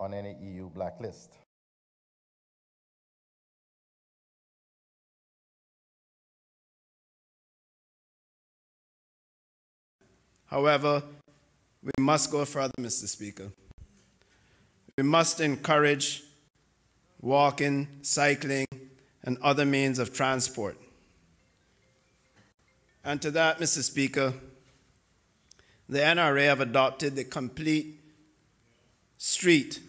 on any EU blacklist. However, we must go further, Mr. Speaker. We must encourage walking, cycling, and other means of transport. And to that, Mr. Speaker, the NRA have adopted the complete street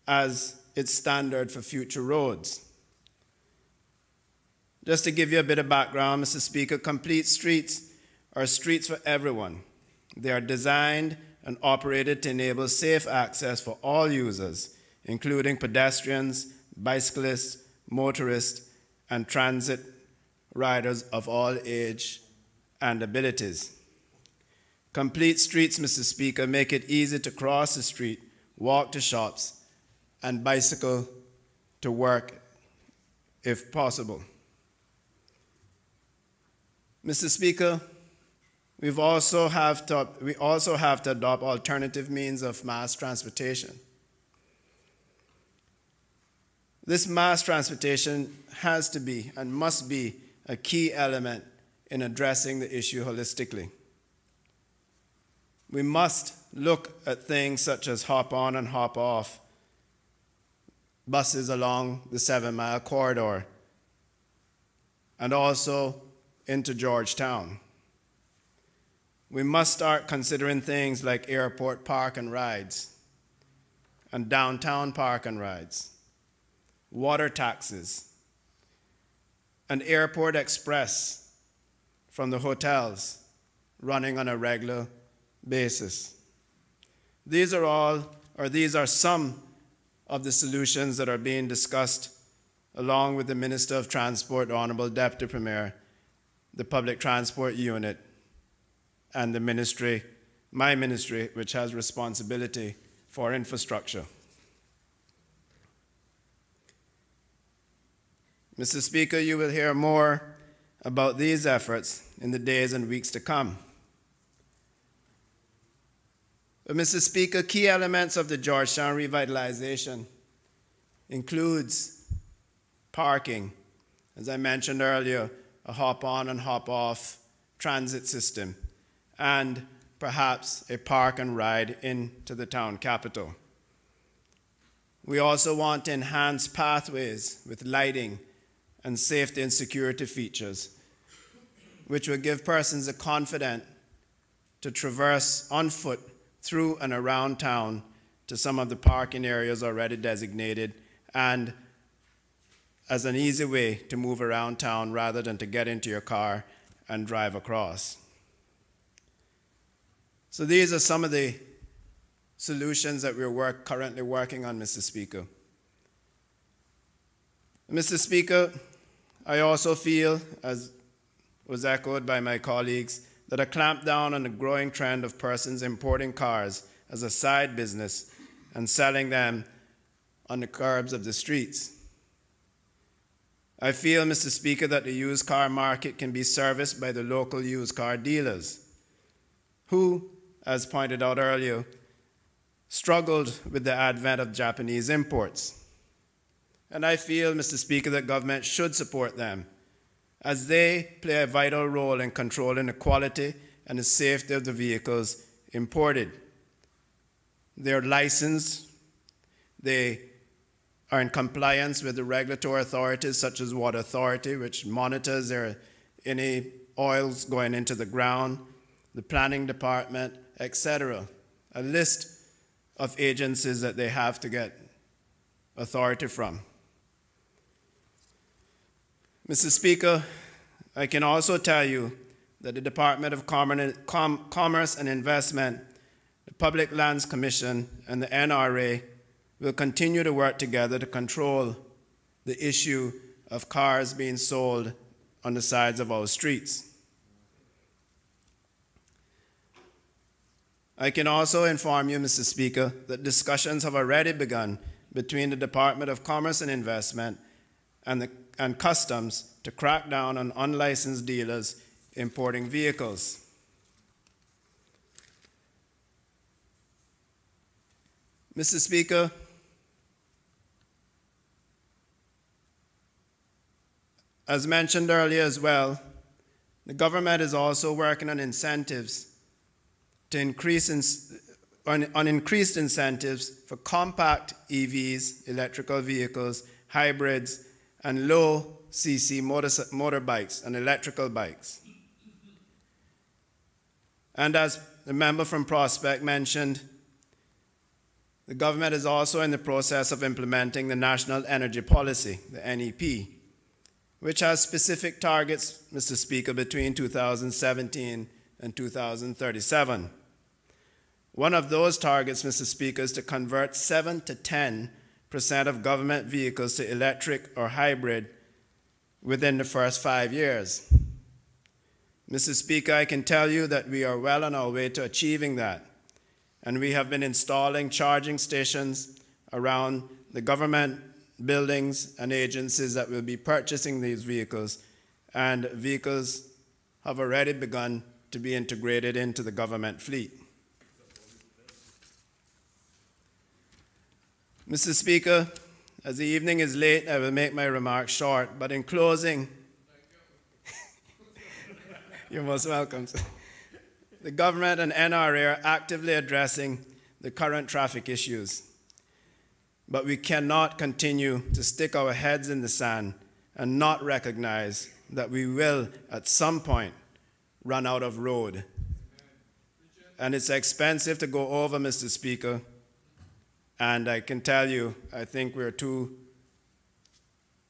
as its standard for future roads. Just to give you a bit of background, Mr. Speaker, complete streets are streets for everyone. They are designed and operated to enable safe access for all users, including pedestrians, bicyclists, motorists, and transit riders of all age and abilities. Complete streets, Mr. Speaker, make it easy to cross the street, walk to shops, and bicycle to work if possible. Mr. Speaker, we also have to adopt alternative means of mass transportation. This mass transportation has to be and must be a key element in addressing the issue holistically. We must look at things such as hop-on and hop-off buses along the 7-mile corridor and also into Georgetown. We must start considering things like airport park and rides and downtown park and rides, water taxes, and airport express from the hotels running on a regular basis. These are some of the solutions that are being discussed along with the Minister of Transport, the Honorable Deputy Premier, the Public Transport Unit, and the ministry, my ministry, which has responsibility for infrastructure. Mr. Speaker, you will hear more about these efforts in the days and weeks to come. But Mr. Speaker, key elements of the Georgetown revitalization includes parking, as I mentioned earlier, a hop-on and hop-off transit system, and perhaps a park and ride into the town capital. We also want to enhance pathways with lighting and safety and security features, which will give persons the confidence to traverse on foot through and around town to some of the parking areas already designated, and as an easy way to move around town rather than to get into your car and drive across. So these are some of the solutions that we're currently working on, Mr. Speaker. Mr. Speaker, I also feel, as was echoed by my colleagues, that a clampdown on the growing trend of persons importing cars as a side business and selling them on the curbs of the streets. I feel, Mr. Speaker, that the used car market can be serviced by the local used car dealers who, as pointed out earlier, struggled with the advent of Japanese imports. And I feel, Mr. Speaker, that government should support them as they play a vital role in controlling the quality and the safety of the vehicles imported. They're licensed, they are in compliance with the regulatory authorities such as Water Authority, which monitors any oils going into the ground, the planning department, etc. A list of agencies that they have to get authority from. Mr. Speaker, I can also tell you that the Department of Commerce and Investment, the Public Lands Commission, and the NRA will continue to work together to control the issue of cars being sold on the sides of our streets. I can also inform you, Mr. Speaker, that discussions have already begun between the Department of Commerce and Investment and Customs to crack down on unlicensed dealers importing vehicles. Mr. Speaker, as mentioned earlier as well, the government is also working on incentives to increased incentives for compact EVs, electrical vehicles, hybrids, and low CC motorbikes and electrical bikes. And as the member from Prospect mentioned, the government is also in the process of implementing the National Energy Policy, the NEP, which has specific targets, Mr. Speaker, between 2017 and 2037. One of those targets, Mr. Speaker, is to convert 7 to 10% of government vehicles to electric or hybrid within the first 5 years. Mr. Speaker, I can tell you that we are well on our way to achieving that, and we have been installing charging stations around the government buildings and agencies that will be purchasing these vehicles, and vehicles have already begun to be integrated into the government fleet. Mr. Speaker, as the evening is late, I will make my remarks short, but in closing, you're most welcome. The government and NRA are actively addressing the current traffic issues, but we cannot continue to stick our heads in the sand and not recognize that we will, at some point, run out of road. And it's expensive to go over, Mr. Speaker, and I can tell you, I think we're too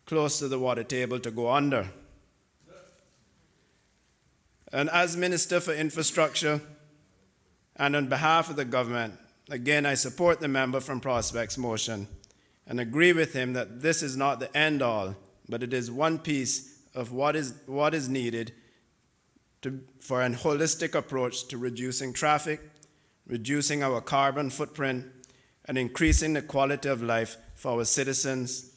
close to the water table to go under. And as Minister for Infrastructure, and on behalf of the government, again, I support the member from Prospect's motion and agree with him that this is not the end all, but it is one piece of what is needed for a holistic approach to reducing traffic, reducing our carbon footprint, and increasing the quality of life for our citizens,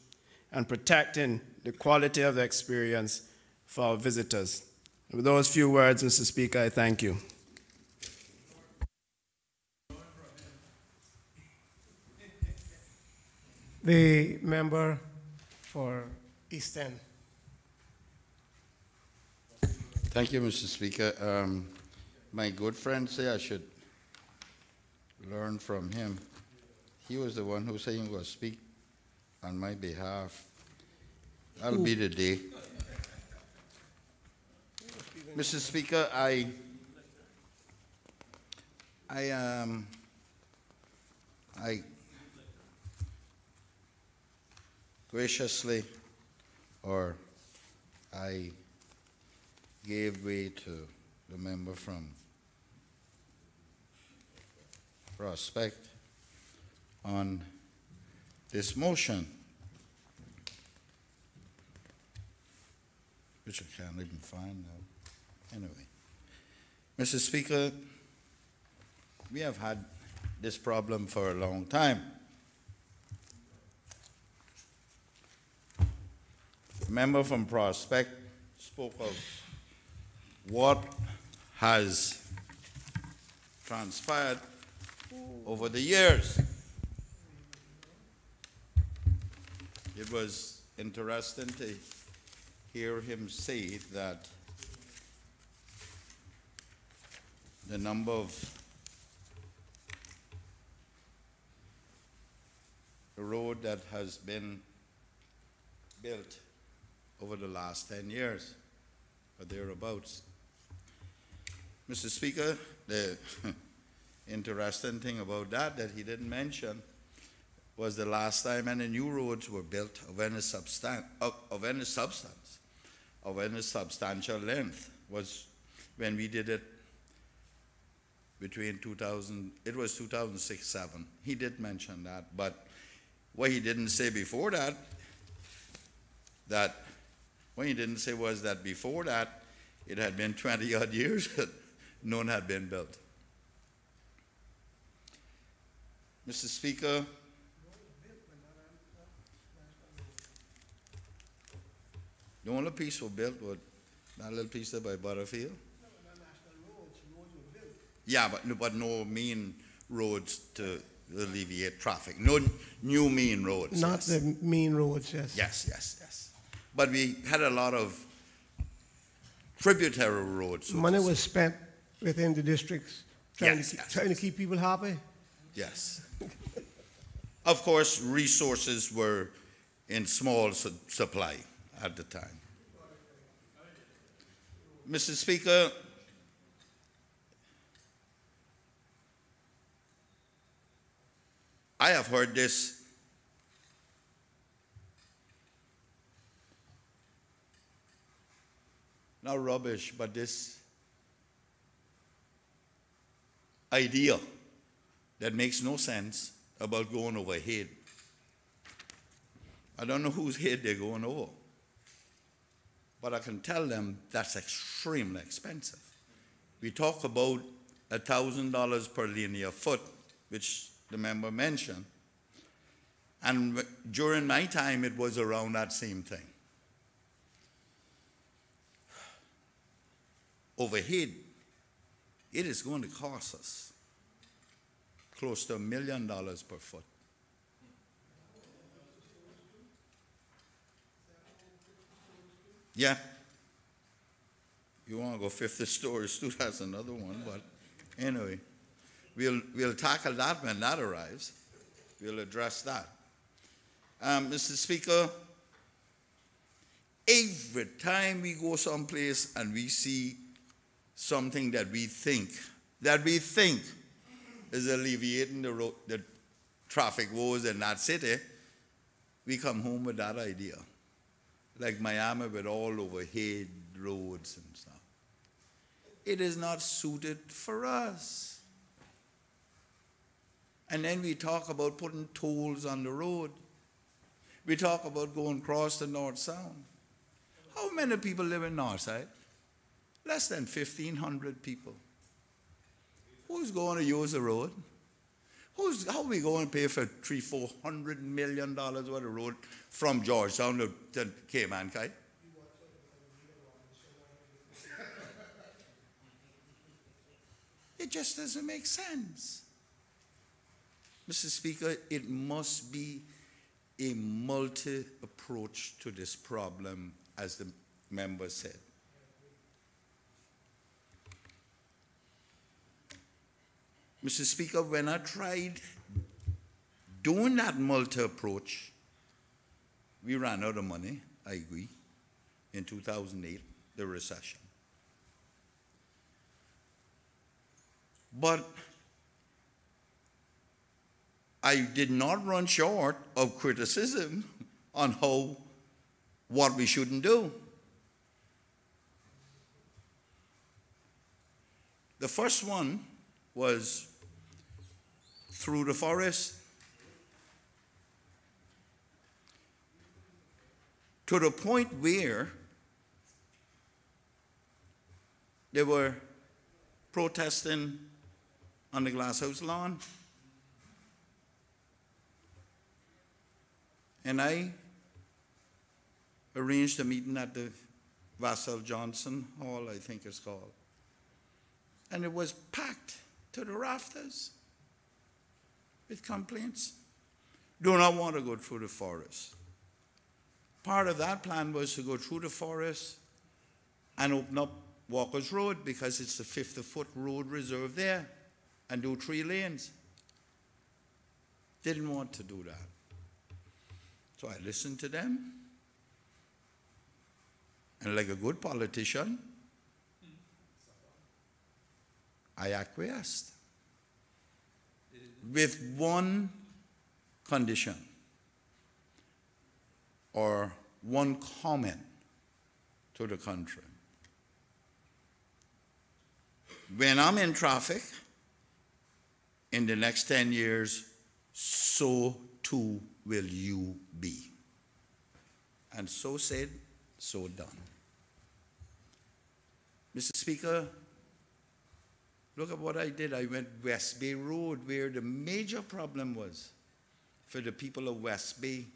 and protecting the quality of the experience for our visitors. With those few words, Mr. Speaker, I thank you. The member for East End. Thank you, Mr. Speaker. My good friend said I should learn from him. He was the one who said he was going to speak on my behalf. That'll be the day. Mr. Speaker, I graciously, or I gave way to the member from Prospect on this motion, which I can't even find now. Anyway, Mr. Speaker, we have had this problem for a long time. The member from Prospect spoke of what has transpired over the years. It was interesting to hear him say that the number of the road that has been built over the last 10 years, or thereabouts. Mr. Speaker, the interesting thing about that he didn't mention was the last time any new roads were built of any substance, of any substantial length, was when we did it between 2006-07. He did mention that, but what he didn't say before that, what he didn't say was that before that, it had been 20-odd years that none had been built. Mr. Speaker, the only piece was built was that little piece there by Butterfield. Yeah, but no main roads to alleviate traffic. No new main roads. Not yes. the main roads, yes. Yes. But we had a lot of tributary roads. so Money to was speak. spent within the districts trying, Yes, to, keep, yes, trying yes. to keep people happy. Yes. Of course, resources were in small supply at the time. Mr. Speaker, I have heard this not rubbish, but this idea that makes no sense about going overhead. I don't know whose head they're going over, but I can tell them that's extremely expensive. We talk about $1,000 per linear foot, which the member mentioned, and during my time it was around that same thing. Overhead, it is going to cost us close to $1 million per foot. Yeah. You want to go 50 stories too, that's another one, but anyway, we'll tackle that when that arrives. We'll address that. Mr. Speaker, every time we go someplace and we see something that we think is alleviating the traffic woes in that city, we come home with that idea. Like Miami with all overhead roads and stuff. It is not suited for us. And then we talk about putting tolls on the road. We talk about going across the North Sound. How many people live in Northside? Less than 1,500 people. Who's going to use the road? How are we going to pay for $300-400 million worth of road from Georgetown to Cayman Kai? It just doesn't make sense. Mr. Speaker, it must be a multi-approach to this problem, as the member said. Mr. Speaker, when I tried doing that multi-approach, we ran out of money, I agree, in 2008, the recession. But I did not run short of criticism on what we shouldn't do. The first one was through the forest, to the point where they were protesting on the Glasshouse lawn. And I arranged a meeting at the Vassal Johnson Hall, I think it's called. And it was packed to the rafters with complaints. Do not want to go through the forest. Part of that plan was to go through the forest and open up Walker's Road because it's the 50-foot road reserve there and do 3 lanes. Didn't want to do that. So I listened to them. And like a good politician, I acquiesced with one condition or one comment to the country. When I'm in traffic, in the next 10 years, so too will you be. And so said, so done. Mr. Speaker, look at what I did. I went West Bay Road, where the major problem was for the people of West Bay,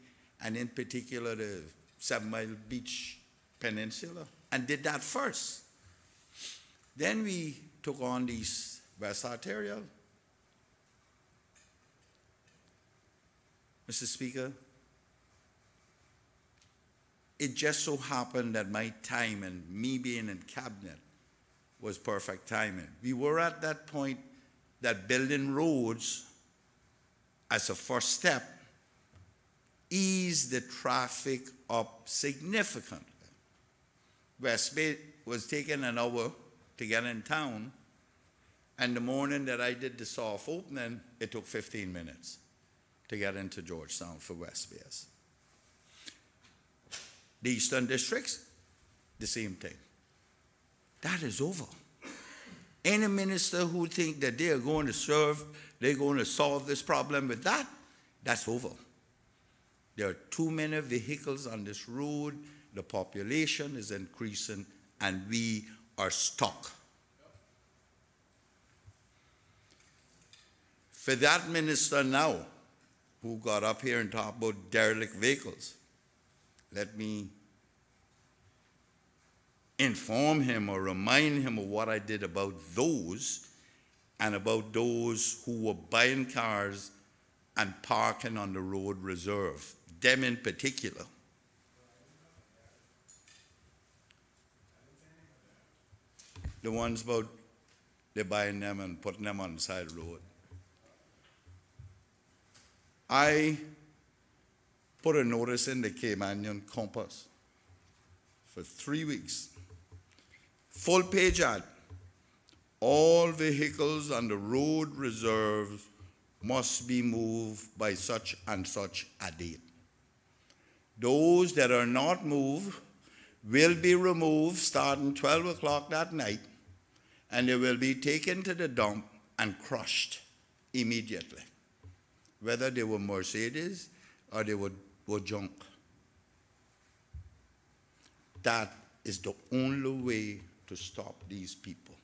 and in particular the 7 Mile Beach Peninsula, and did that first. Then we took on these West Arterial, Mr. Speaker, it just so happened that my time and me being in cabinet was perfect timing. We were at that point that building roads as a first step eased the traffic up significantly. West Bay was taking an hour to get in town, and the morning that I did the soft opening, it took 15 minutes to get into Georgetown for West Bay's. The Eastern Districts, the same thing. That is over. Any minister who think that they're going to solve this problem with that, that's over. There are too many vehicles on this road, the population is increasing, and we are stuck. For that minister now, who got up here and talked about derelict vehicles, let me inform him or remind him of what I did about those and about those who were buying cars and parking on the road reserve, them in particular. The ones about they're buying them and putting them on the side of the road. I put a notice in the Caymanian Compass for 3 weeks. Full page ad. All vehicles on the road reserve must be moved by such and such a date. Those that are not moved will be removed starting 12 o'clock that night, and they will be taken to the dump and crushed immediately, whether they were Mercedes or they were junk. That is the only way to stop these people.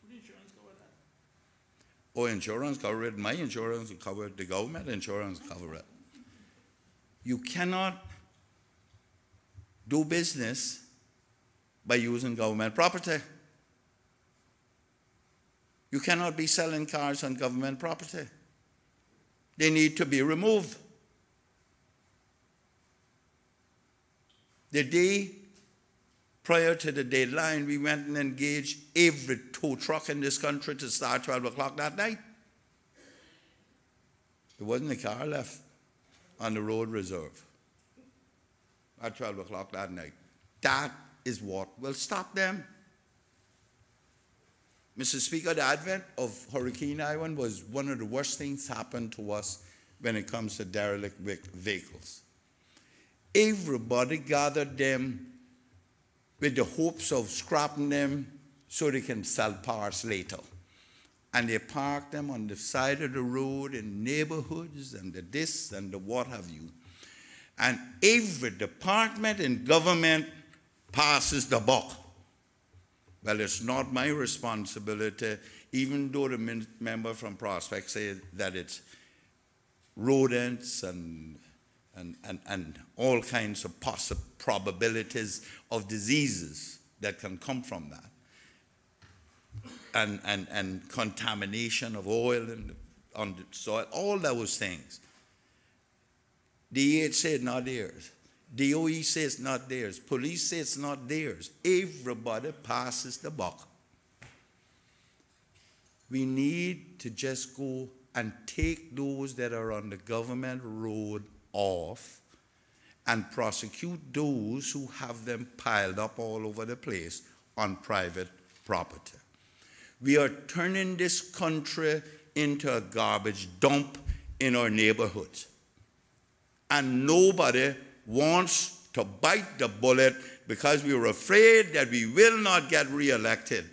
Would insurance cover that? Oh, insurance cover it. My insurance will cover it. The government insurance will cover it. You cannot do business by using government property. You cannot be selling cars on government property. They need to be removed. The day prior to the deadline, we went and engaged every tow truck in this country to start 12 o'clock that night. There wasn't a car left on the road reserve at 12 o'clock that night. That is what will stop them. Mr. Speaker, the advent of Hurricane Ivan was one of the worst things happened to us when it comes to derelict vehicles. Everybody gathered them with the hopes of scrapping them so they can sell parts later. And they parked them on the side of the road in neighborhoods and the this and the what have you. And every department in government passes the buck. Well, it's not my responsibility, even though the member from Prospect said that it's rodents and all kinds of possible probabilities of diseases that can come from that, and contamination of oil on the soil, all those things. DH said not theirs. DOE says not theirs. Police says not theirs. Everybody passes the buck. We need to just go and take those that are on the government road off and prosecute those who have them piled up all over the place on private property. We are turning this country into a garbage dump in our neighborhoods. And nobody wants to bite the bullet because we are afraid that we will not get reelected.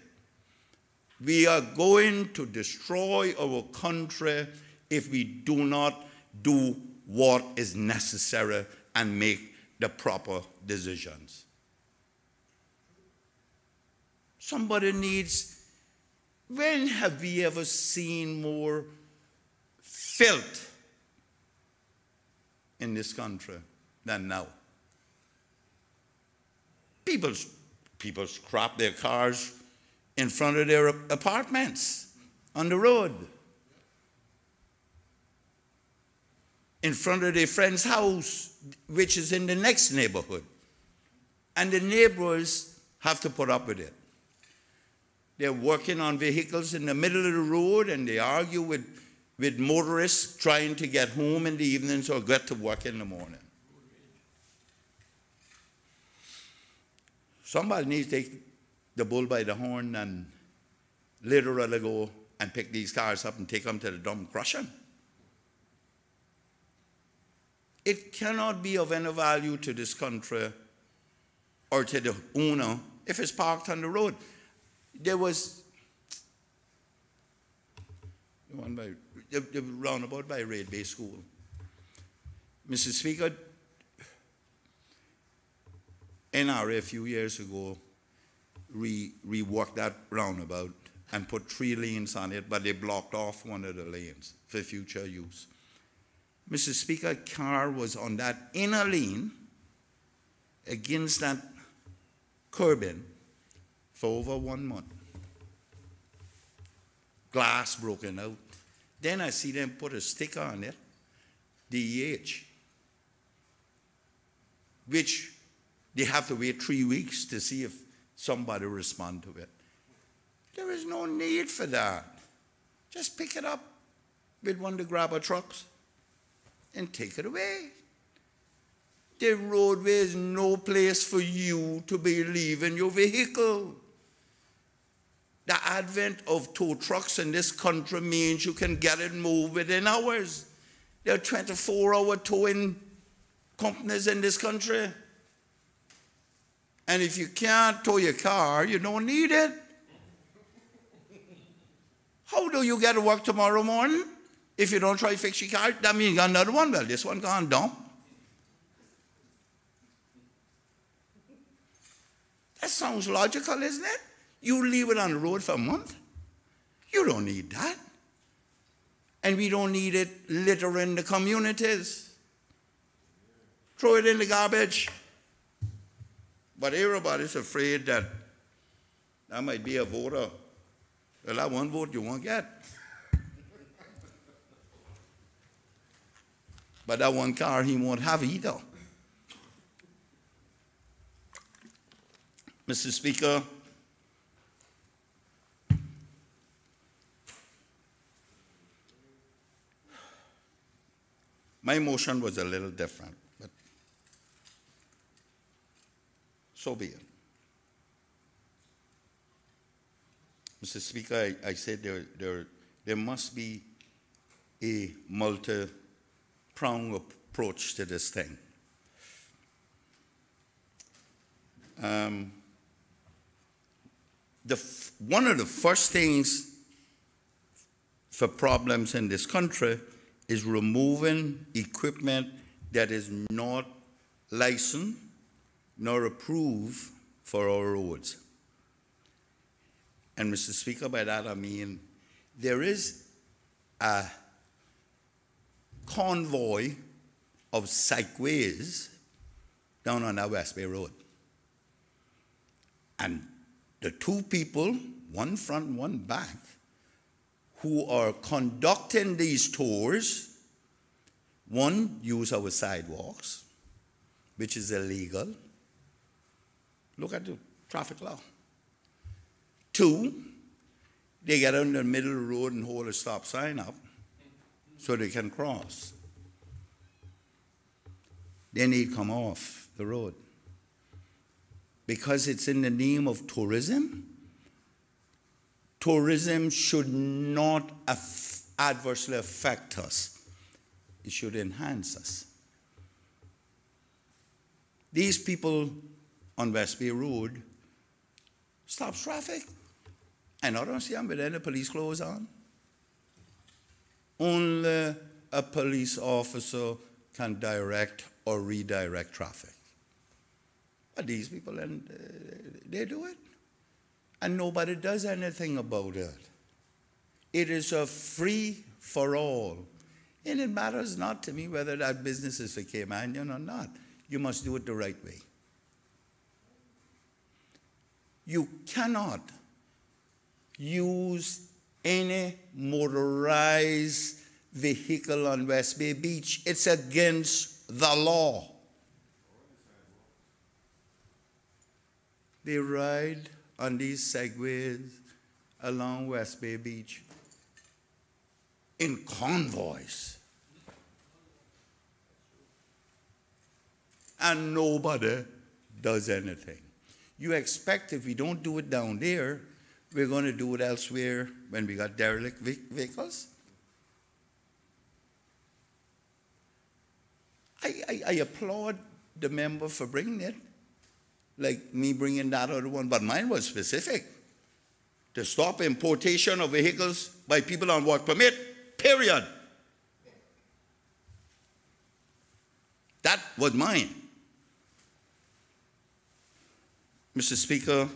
We are going to destroy our country if we do not do what is necessary and make the proper decisions. Somebody needs, when have we ever seen more filth in this country than now? People scrap their cars in front of their apartments on the road. in front of their friend's house, which is in the next neighborhood. And the neighbors have to put up with it. They're working on vehicles in the middle of the road, and they argue with motorists trying to get home in the evenings or get to work in the morning. Somebody needs to take the bull by the horn and literally go and pick these cars up and take them to the dump and crush them. It cannot be of any value to this country or to the owner if it's parked on the road. There was the roundabout by Raid Bay School. Mr. Speaker, NRA a few years ago reworked that roundabout and put 3 lanes on it, but they blocked off one of the lanes for future use. Mr. Speaker, a car was on that inner lane against that curbing for over 1 month. Glass broken out. Then I see them put a sticker on it, DEH, which they have to wait 3 weeks to see if somebody respond to it. There is no need for that. Just pick it up with one of the grabber trucks and take it away. The roadway is no place for you to be leaving your vehicle. The advent of tow trucks in this country means you can get it moved within hours. There are 24-hour towing companies in this country. And if you can't tow your car, you don't need it. How do you get to work tomorrow morning if you don't try to fix your car? That means you got another one. Well, this one can't dump. That sounds logical, isn't it? You leave it on the road for a month. You don't need that. And we don't need it littering the communities. Throw it in the garbage. But everybody's afraid that might be a voter. Well, that one vote you won't get. But that one car he won't have either. Mr. Speaker, my motion was a little different, but so be it. Mr. Speaker, I said there must be a multi-pronged approach to this thing. One of the first things for problems in this country is removing equipment that is not licensed nor approved for our roads. And Mr. Speaker, by that I mean there is a convoy of cycways down on that West Bay Road. And the 2 people, one front and one back, who are conducting these tours, one, use our sidewalks, which is illegal. Look at the traffic law. 2, they get in the middle of the road and hold a stop sign up so they can cross. They need to come off the road. Because it's in the name of tourism. Tourism should not adversely affect us. It should enhance us. These people on West Bay Road stop traffic. And I don't see them with any police clothes on. Only a police officer can direct or redirect traffic. But these people, they do it. And nobody does anything about it. It is a free-for-all. And it matters not to me whether that business is for Caymanian or not. You must do it the right way. You cannot use any motorized vehicle on West Bay Beach. It's against the law. They ride on these segways along West Bay Beach in convoys. And nobody does anything. You expect if we don't do it down there, we're going to do it elsewhere when we got derelict vehicles? I applaud the member for bringing it, like me bringing that other one, but mine was specific. To stop importation of vehicles by people on work permit, period. That was mine. Mr. Speaker,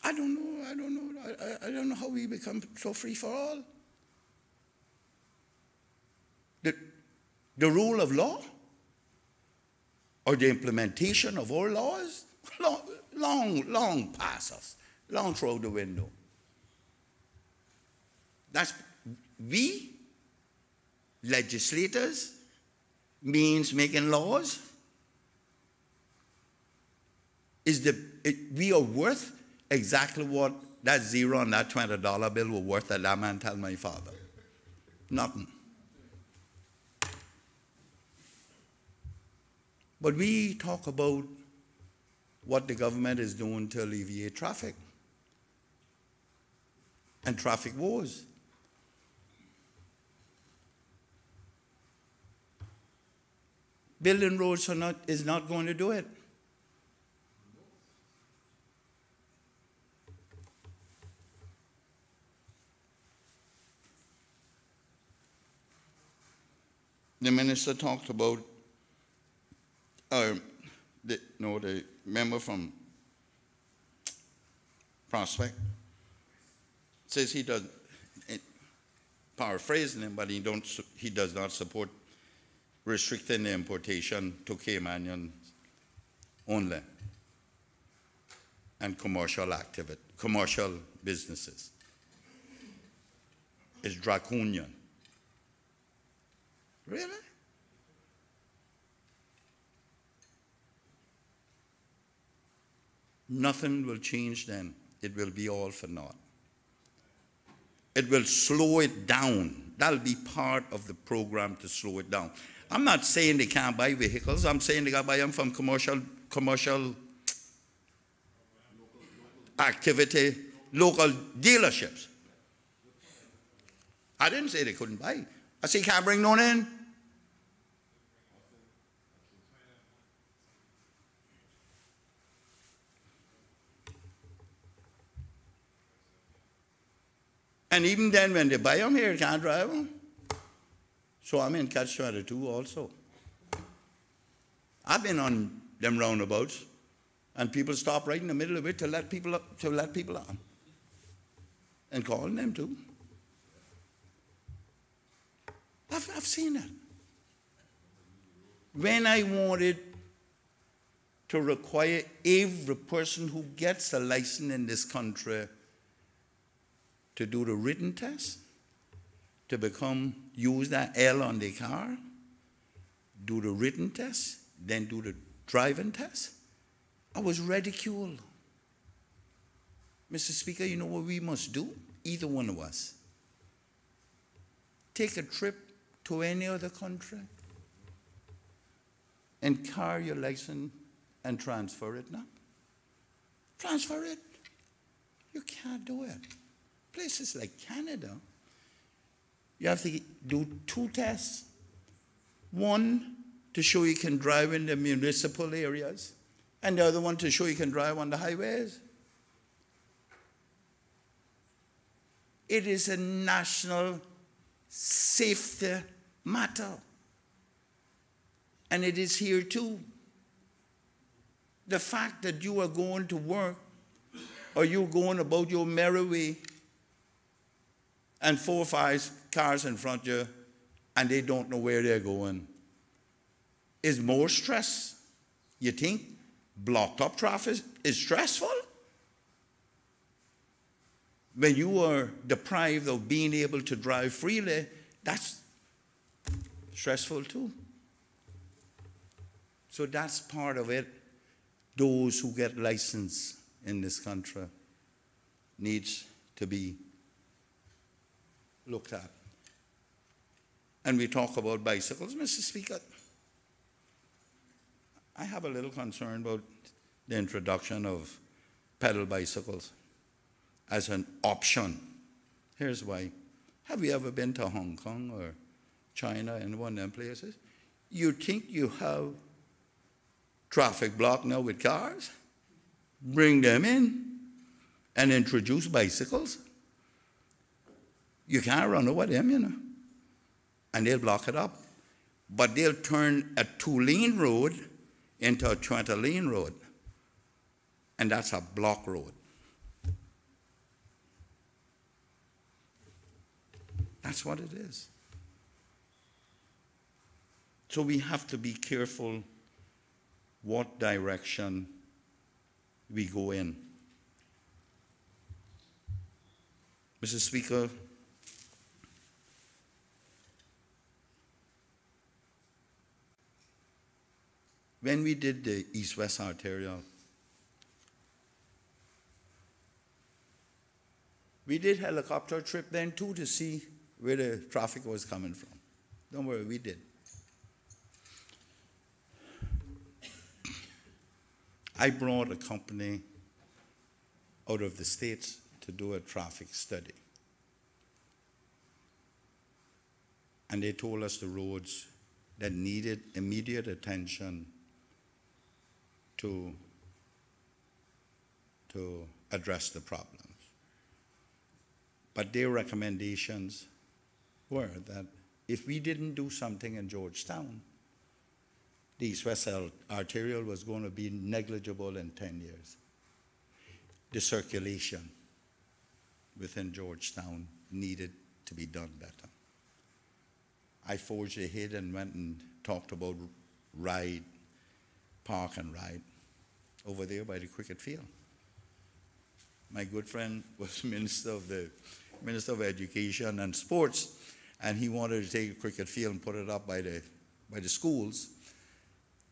I don't know how we become so free for all. The rule of law or the implementation of all laws, long past us, long through the window. That's, we, legislators, means making laws, we are worth exactly what that zero on that $20 bill was worth that man tell my father. Nothing. But we talk about what the government is doing to alleviate traffic and traffic woes. Building roads is not going to do it. The minister talked about, the member from Prospect says he does, paraphrasing him, but he does not support restricting the importation to Caymanian only and commercial businesses. It's draconian. Really? Nothing will change then. It will be all for naught. It will slow it down. That'll be part of the program to slow it down. I'm not saying they can't buy vehicles. I'm saying they got to buy them from commercial activity, local dealerships. I didn't say they couldn't buy. I say you can't bring none in. And even then, when they buy them here, you can't drive them. So I'm in catch-22 also. I've been on them roundabouts, and people stop right in the middle of it to let people on, and calling them too. I've seen it. When I wanted to require every person who gets a license in this country to do the written test, to use that L on the car, do the written test, then do the driving test, I was ridiculed. Mr. Speaker, you know what we must do? Either one of us. Take a trip to any other country and carry your license and transfer it now. Transfer it. You can't do it. Places like Canada, you have to do 2 tests. One to show you can drive in the municipal areas, and the other one to show you can drive on the highways. It is a national safety matter. And it is here too. The fact that you are going to work or you're going about your merry way and 4 or 5 cars in front of you and they don't know where they're going is more stress. You think blocked up traffic is stressful? when you are deprived of being able to drive freely, that's stressful too. So that's part of it. Those who get license in this country needs to be looked at. And we talk about bicycles, Mr. Speaker. I have a little concern about the introduction of pedal bicycles as an option. Here's why. Have you ever been to Hong Kong or China and one of them places? You think you have traffic block now with cars? Bring them in and introduce bicycles. You can't run over them, you know. And they'll block it up. But they'll turn a 2-lane road into a 20-lane road. And that's a block road. That's what it is. So we have to be careful what direction we go in. Mr. Speaker, when we did the East-West Arterial, we did helicopter trip then too to see where the traffic was coming from. Don't worry, we did. I brought a company out of the States to do a traffic study. And they told us the roads that needed immediate attention to address the problems. But their recommendations were that if we didn't do something in Georgetown, the East-West Arterial was going to be negligible in 10 years. The circulation within Georgetown needed to be done better. I forged ahead and went and talked about park and ride over there by the cricket field. My good friend was Minister of Education and Sports, and he wanted to take a cricket field and put it up by the schools,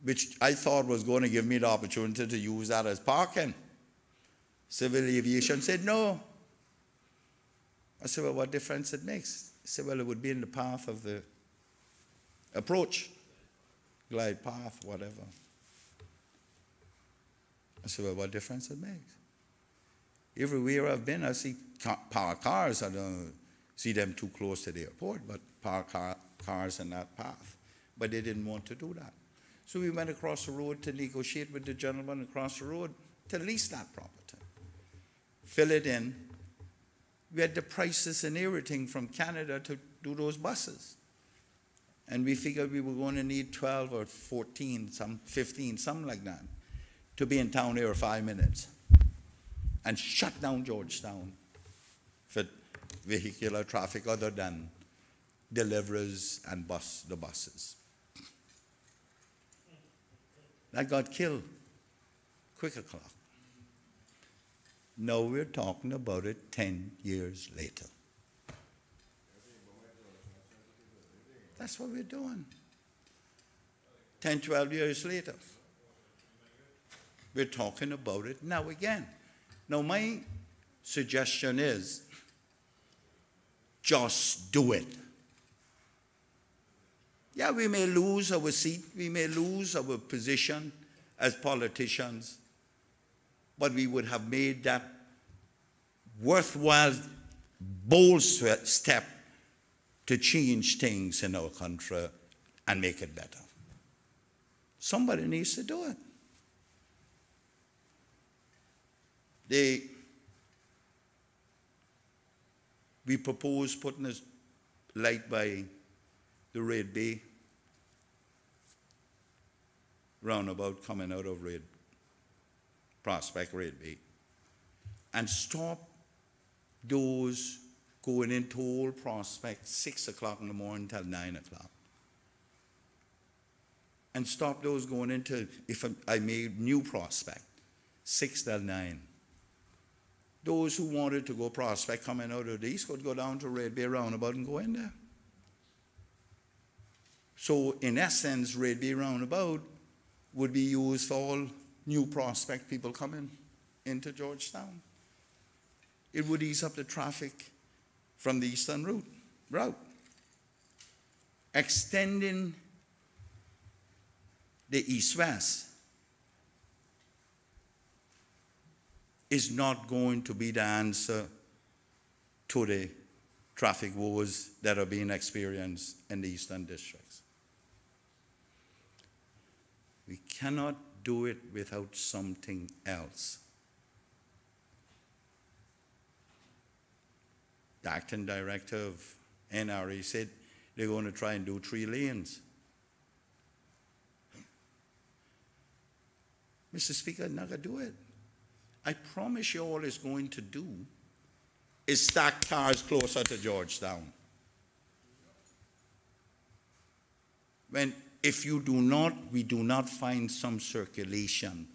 which I thought was going to give me the opportunity to use that as parking. Civil Aviation said no. I said, well, what difference it makes? He said, well, it would be in the path of the approach, glide path, whatever. I said, well, what difference it makes? Everywhere I've been, I see parked cars. I don't see them too close to the airport, but parked cars in that path. But they didn't want to do that. So we went across the road to negotiate with the gentleman across the road to lease that property. Fill it in. We had the prices and everything from Canada to do those buses. And we figured we were going to need 12 or 14, 15, something like that, to be in town there 5 minutes and shut down Georgetown for vehicular traffic other than deliveries and the buses. That got killed quick o'clock. Now we're talking about it 10 years later. That's what we're doing. 10, 12 years later. We're talking about it now again. Now my suggestion is just do it. Yeah, we may lose our seat, we may lose our position as politicians, but we would have made that worthwhile, bold step to change things in our country and make it better. Somebody needs to do it. We propose putting a light by the Red Bay roundabout coming out of Prospect Red Bay, and stop those going into Old Prospect 6 o'clock in the morning till 9 o'clock. And stop those going into, if I made New Prospect, 6 till 9. those who wanted to go Prospect coming out of the east could go down to Red Bay Roundabout and go in there. So in essence, Red Bay Roundabout would be used for all new Prospect people coming into Georgetown. It would ease up the traffic from the eastern route. Extending the east-west is not going to be the answer to the traffic woes that are being experienced in the eastern districts. We cannot do it without something else. The acting director of NRA said they're going to try and do 3 lanes. Mr. Speaker, not going to do it. I promise you all it's going to do is stack cars closer to Georgetown. If we do not find some circulation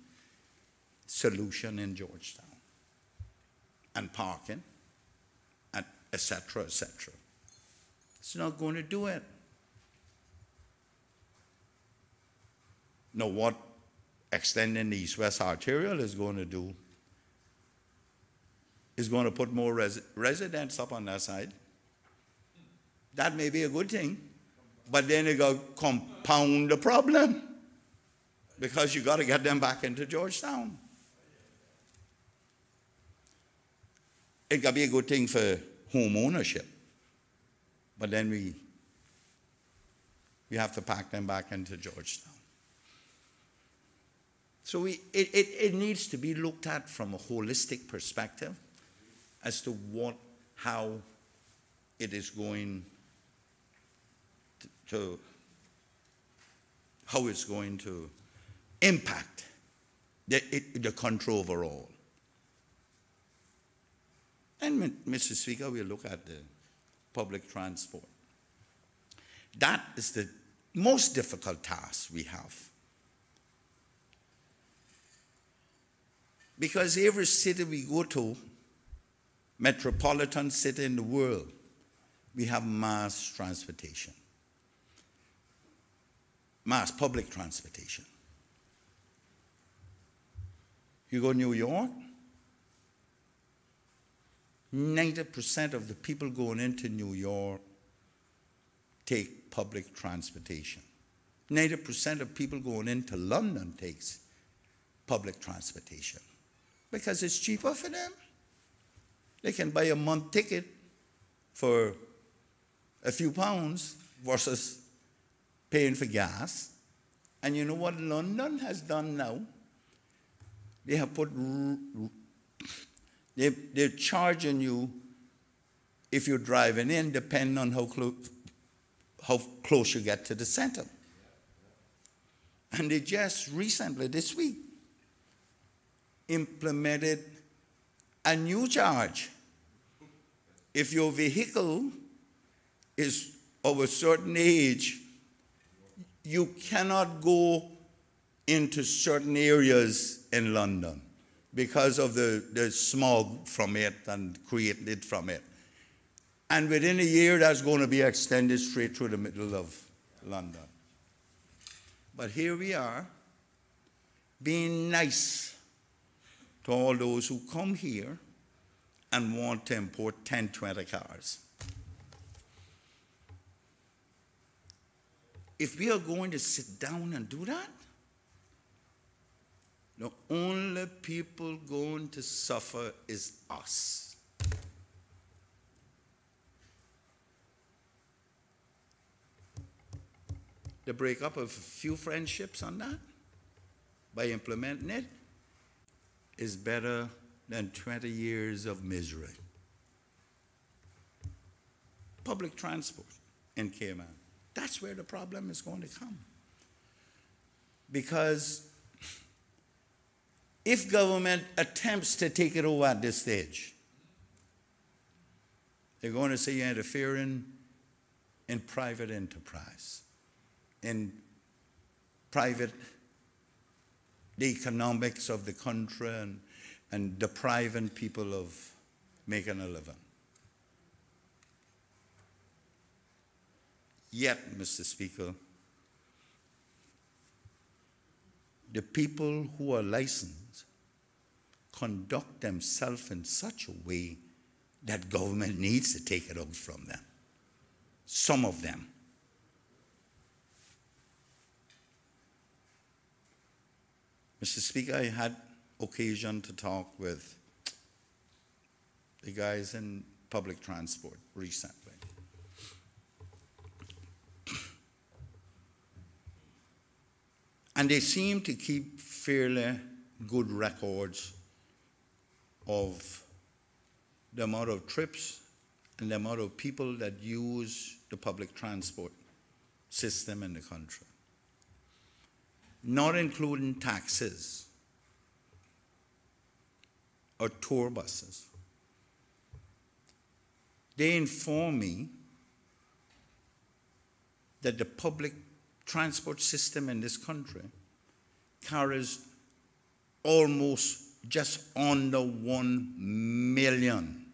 solution in Georgetown, and parking, and et cetera, it's not going to do it. Now, what extending the east-west arterial is going to do is going to put more residents up on that side. That may be a good thing, but then it got to compound the problem because you got to get them back into Georgetown. It got to be a good thing for home ownership, but then we have to pack them back into Georgetown. So it needs to be looked at from a holistic perspective as to how it is going to, how it's going to impact the country overall. And Mr. Speaker, we'll look at the public transport. That is the most difficult task we have. Because every city we go to, metropolitan city in the world, we have mass transportation, mass public transportation. You go to New York, 90% of the people going into New York take public transportation. 90% of people going into London takes public transportation because it's cheaper for them. They can buy a month ticket for a few pounds versus paying for gas. And you know what London has done now? They have put, they're charging you if you're driving in, depending on how close you get to the center. And they just recently, this week, implemented a new charge. If your vehicle is of a certain age, you cannot go into certain areas in London because of the smog from it and created from it. And within a year, that's going to be extended straight through the middle of London. But here we are, being nice to all those who come here and want to import 10, 20 cars. If we are going to sit down and do that, the only people going to suffer is us. The breakup of a few friendships on that, by implementing it, is better than 20 years of misery. Public transport in Cayman. That's where the problem is going to come. Because if government attempts to take it over at this stage, they're going to say you're interfering in private enterprise, in the economics of the country, and and depriving people of making a living. Yet, Mr. Speaker, the people who are licensed conduct themselves in such a way that government needs to take it out from them. Some of them. Mr. Speaker, I had occasion to talk with the guys in public transport recently. And they seem to keep fairly good records of the amount of trips and the amount of people that use the public transport system in the country, not including taxis or tour buses. They inform me that the public transport system in this country carries almost just under 1 million,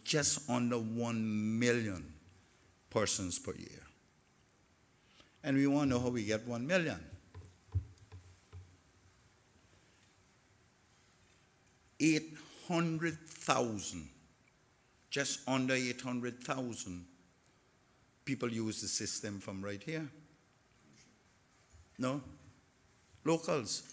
just under 1 million persons per year. And we want to know how we get 1 million. 800,000, just under 800,000 people use the system from right here. No? Locals.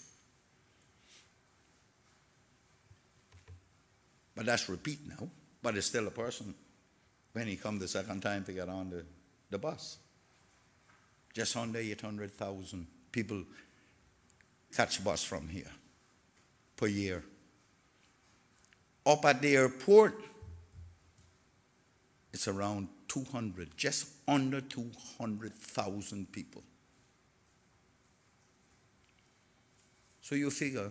But that's repeat now. But it's still a person when he comes the second time to get on the bus. Just under 800,000 people catch bus from here per year. Up at the airport, it's around 200, just under 200,000 people. So you figure,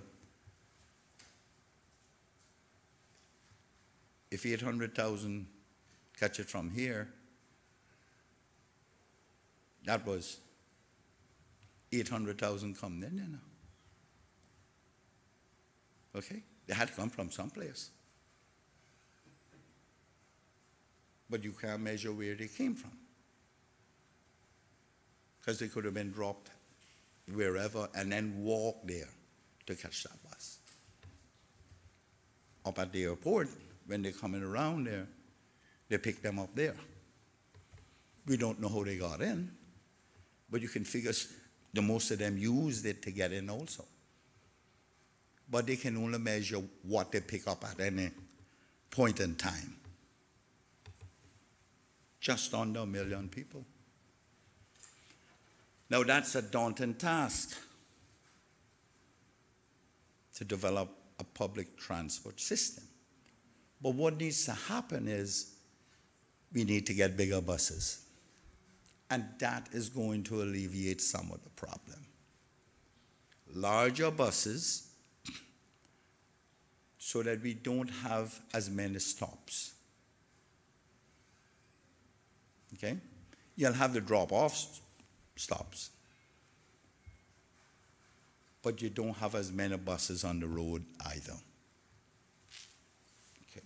if 800,000 catch it from here, that was 800,000 come in, you know. Okay? They had to come from someplace. But you can't measure where they came from, because they could have been dropped wherever and then walk there to catch that bus. Up at the airport, when they're coming around there, they pick them up there. We don't know how they got in, but you can figure the most of them used it to get in also. But they can only measure what they pick up at any point in time. Just under 1 million people. Now that's a daunting task, to develop a public transport system. But what needs to happen is we need to get bigger buses. And that is going to alleviate some of the problem. Larger buses so that we don't have as many stops. Okay? You'll have the drop-off stops, but you don't have as many buses on the road either. Okay.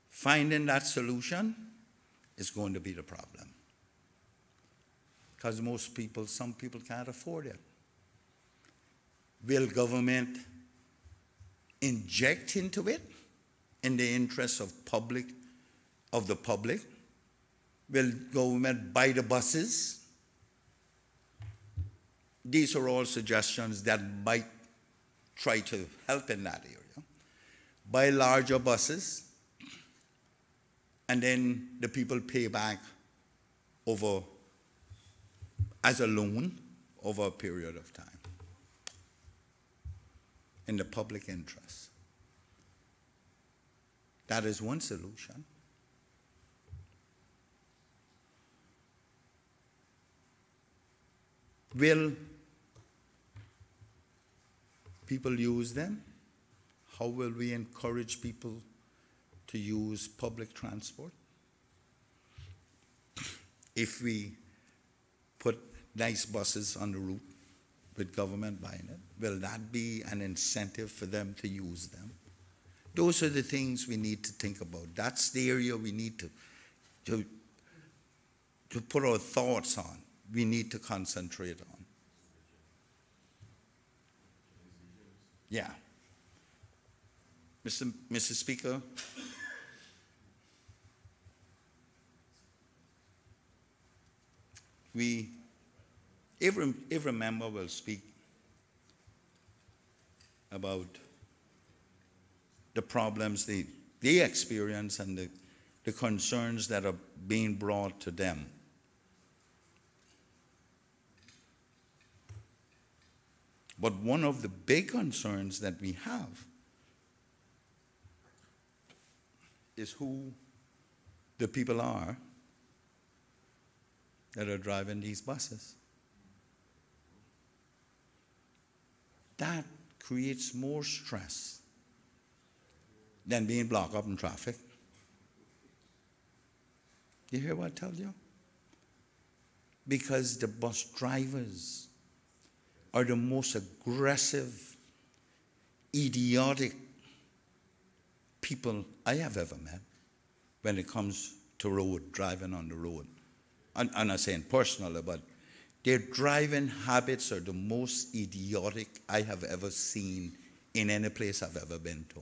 Finding that solution is going to be the problem, because some people can't afford it. Will government inject into it in the interest of the public? Will government buy the buses? These are all suggestions that might try to help in that area. Buy larger buses, and then the people pay back as a loan over a period of time in the public interest. That is one solution. Will people use them? How will we encourage people to use public transport? If we put nice buses on the route, with government buying it? Will that be an incentive for them to use them? Those are the things we need to think about. That's the area we need to put our thoughts on. We need to concentrate on. Yeah. Mr. Speaker, every member will speak about the problems they experience and the concerns that are being brought to them. But one of the big concerns that we have is who the people are that are driving these buses. That creates more stress than being blocked up in traffic. You hear what I tell you? Because the bus drivers are the most aggressive, idiotic people I have ever met when it comes to road, driving on the road. I'm not saying personally, but their driving habits are the most idiotic I have ever seen in any place I've ever been to.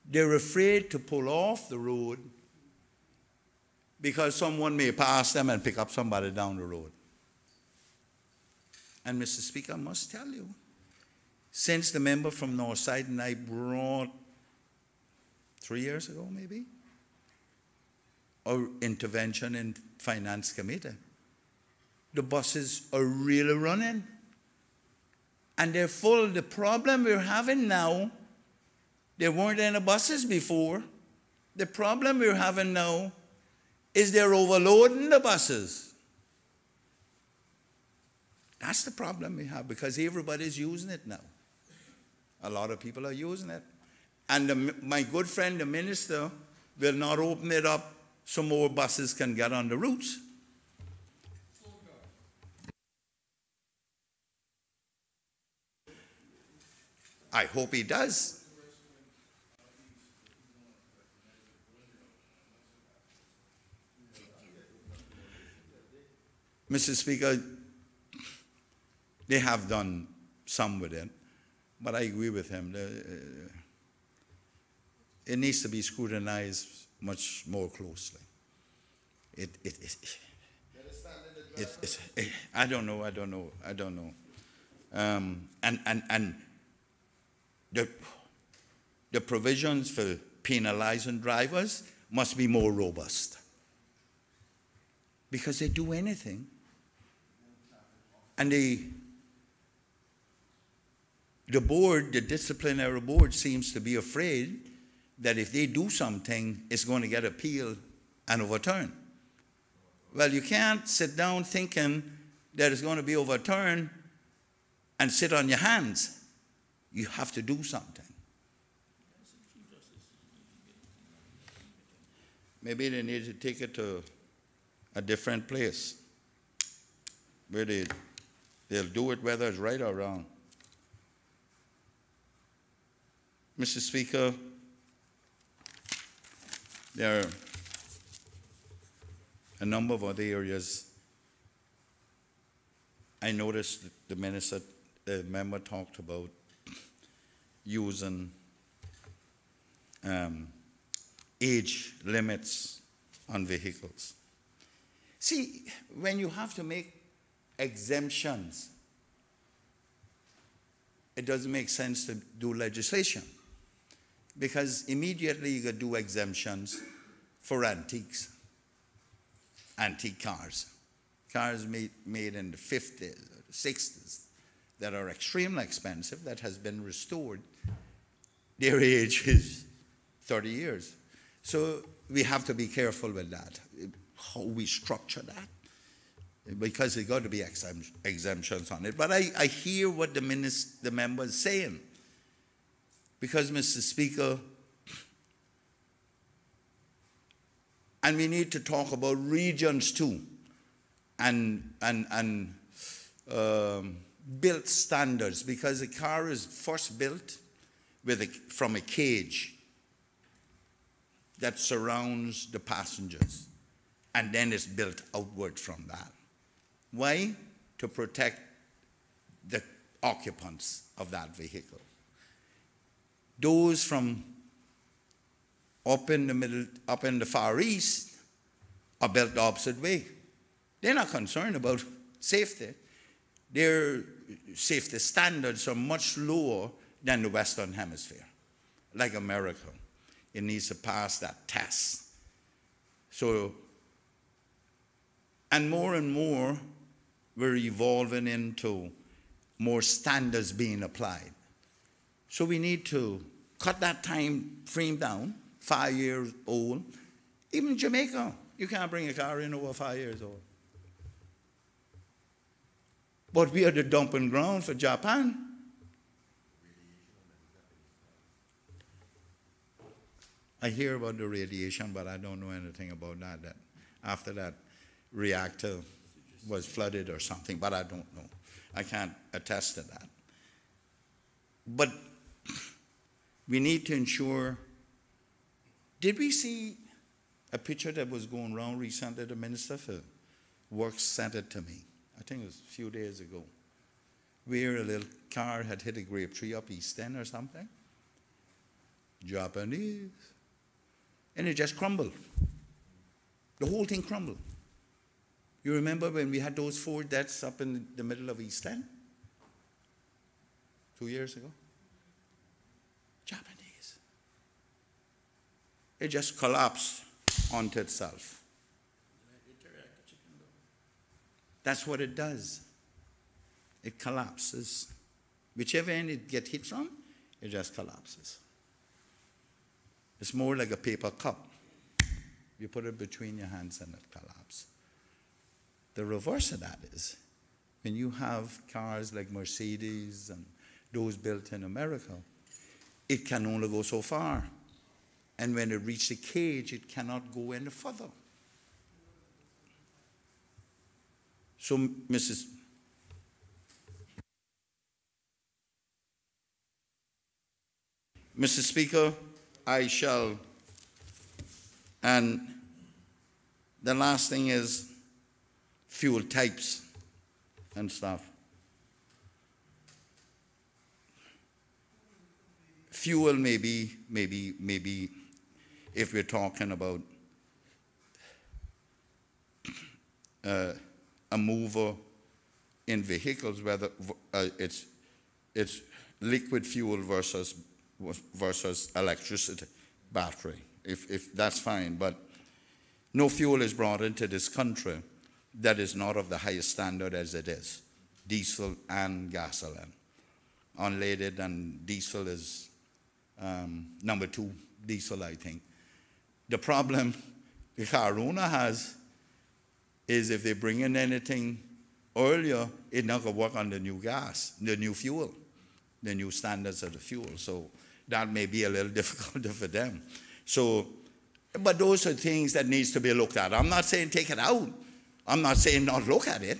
They're afraid to pull off the road because someone may pass them and pick up somebody down the road. And Mr. Speaker, I must tell you, since the member from Northside and I brought 3 years ago maybe, our intervention in Finance Committee, the buses are really running. And they're full. The problem we're having now, there weren't any buses before. The problem we're having now is they're overloading the buses. That's the problem we have because everybody's using it now. A lot of people are using it. And my good friend, the minister, will not open it up so more buses can get on the routes. I hope he does. Mr. Speaker, they have done some with it, but I agree with him. It needs to be scrutinized much more closely. I don't know. And the provisions for penalizing drivers must be more robust because they do anything. And the board, the disciplinary board, seems to be afraid that if they do something, it's going to get appealed and overturned. Well, you can't sit down thinking that it's going to be overturned and sit on your hands. You have to do something. Maybe they need to take it to a different place where they'll do it whether it's right or wrong. Mr. Speaker, there are a number of other areas. I noticed the member talked about using age limits on vehicles. See, when you have to make exemptions, it doesn't make sense to do legislation because immediately you could do exemptions for antiques, antique cars made in the 50s or the 60s that are extremely expensive, that has been restored. Their age is 30 years. So we have to be careful with that, how we structure that, because there's got to be exemptions on it. But I hear what the member is saying, because, Mr. Speaker, and we need to talk about regions too, and built standards, because a car is first built from a cage that surrounds the passengers, and then it's built outward from that. Why? To protect the occupants of that vehicle. Those from up in the Far East are built the opposite way. They're not concerned about safety. Their safety standards are much lower than the Western Hemisphere. Like America, it needs to pass that test. So, and more, we're evolving into more standards being applied. So we need to cut that time frame down, 5 years old. Even Jamaica, you can't bring a car in over 5 years old. But we are the dumping ground for Japan. I hear about the radiation, but I don't know anything about that. That after that reactor was flooded or something, but I don't know. I can't attest to that. But we need to ensure. Did we see a picture that was going around recently? The Minister for Works sent it to me. I think it was a few days ago, where a little car had hit a grape tree up East End or something. Japanese. And it just crumbled. The whole thing crumbled. You remember when we had those 4 deaths up in the middle of East End? 2 years ago? Japanese. It just collapsed onto itself. That's what it does. It collapses. Whichever end it gets hit from, it just collapses. It's more like a paper cup. You put it between your hands and it collapses. The reverse of that is, when you have cars like Mercedes and those built in America, it can only go so far. And when it reaches the cage, it cannot go any further. So, Mr. Speaker, I shall, and the last thing is fuel types and stuff. Fuel maybe, if we're talking about a mover in vehicles, whether it's liquid fuel versus electricity, battery, if that's fine. But no fuel is brought into this country that is not of the highest standard as it is, diesel and gasoline. Unleaded and diesel is number 2, diesel, I think. The problem the car owner has is if they bring in anything earlier, it's not going to work on the new gas, the new fuel, the new standards of the fuel. So that may be a little difficult for them. So, but those are things that needs to be looked at. I'm not saying take it out. I'm not saying not look at it.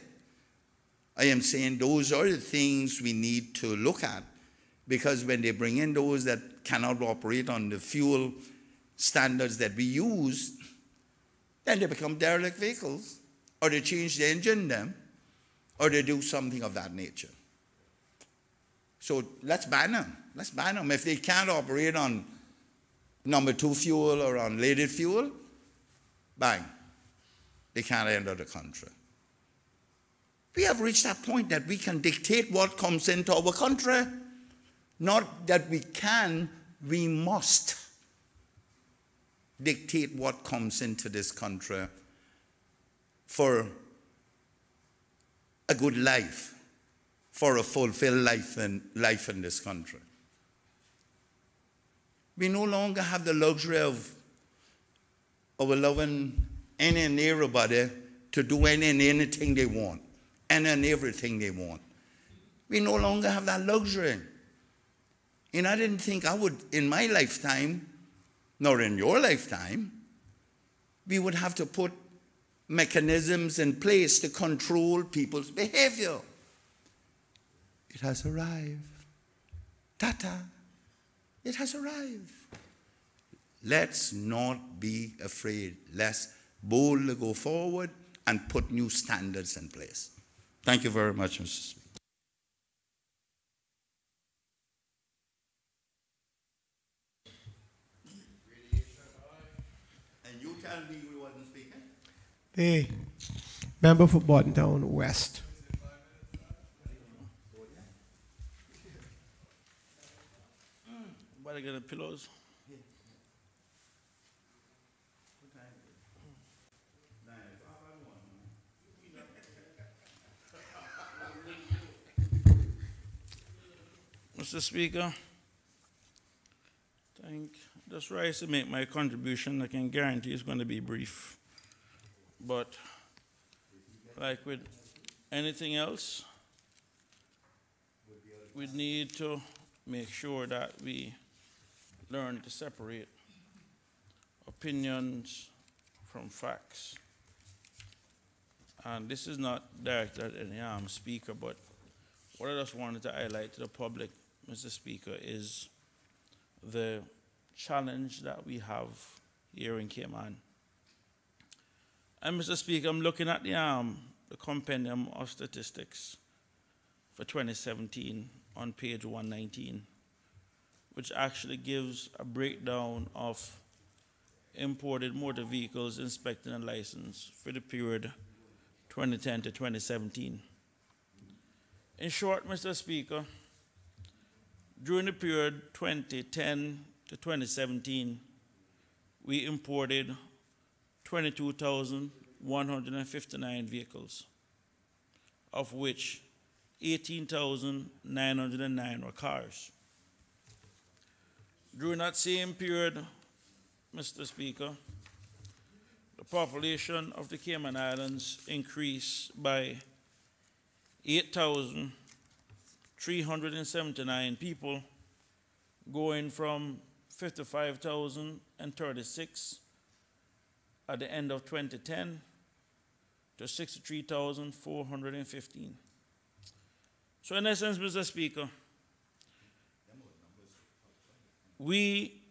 I am saying those are the things we need to look at, because when they bring in those that cannot operate on the fuel standards that we use, then they become derelict vehicles, or they change the engine in them, or they do something of that nature. So let's ban them. Let's ban them. If they can't operate on number 2 fuel or on unleaded fuel, bang, they can't enter the country. We have reached that point that we can dictate what comes into our country. Not that we can, we must dictate what comes into this country for a good life, for a fulfilled life in this country. We no longer have the luxury of allowing any and everybody to do any and anything they want, any and everything they want. We no longer have that luxury. And I didn't think I would, in my lifetime, nor in your lifetime, we would have to put mechanisms in place to control people's behavior. it has arrived. Tata, it has arrived. Let's not be afraid. Let's boldly go forward and put new standards in place. Thank you very much, Mr. Speaker. And you tell me we wasn't speaking? The member for Bordentown West. Everybody get the pillows? Mr. Speaker, just rise to make my contribution. I can guarantee it's going to be brief. But like with anything else, we need to make sure that we learn to separate opinions from facts. And this is not directed at any speaker, but what I just wanted to highlight to the public, Mr. Speaker, is the challenge that we have here in Cayman. And Mr. Speaker, I'm looking at the compendium of statistics for 2017 on page 119, which actually gives a breakdown of imported motor vehicles inspected and licensed for the period 2010 to 2017. In short, Mr. Speaker, during the period 2010 to 2017, we imported 22,159 vehicles, of which 18,909 were cars. During that same period, Mr. Speaker, the population of the Cayman Islands increased by 8,379 people, going from 55,036 at the end of 2010 to 63,415. So in essence, Mr. Speaker, we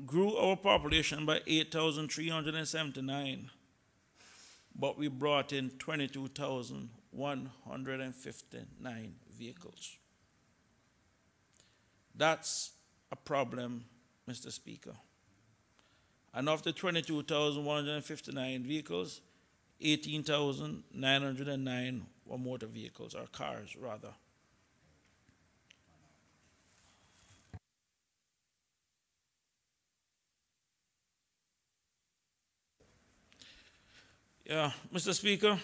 grew our population by 8,379, but we brought in 22,159 vehicles. That's a problem, Mr. Speaker. And of the 22,159 vehicles, 18,909 were motor vehicles, or cars, rather. Yeah, Mr. Speaker,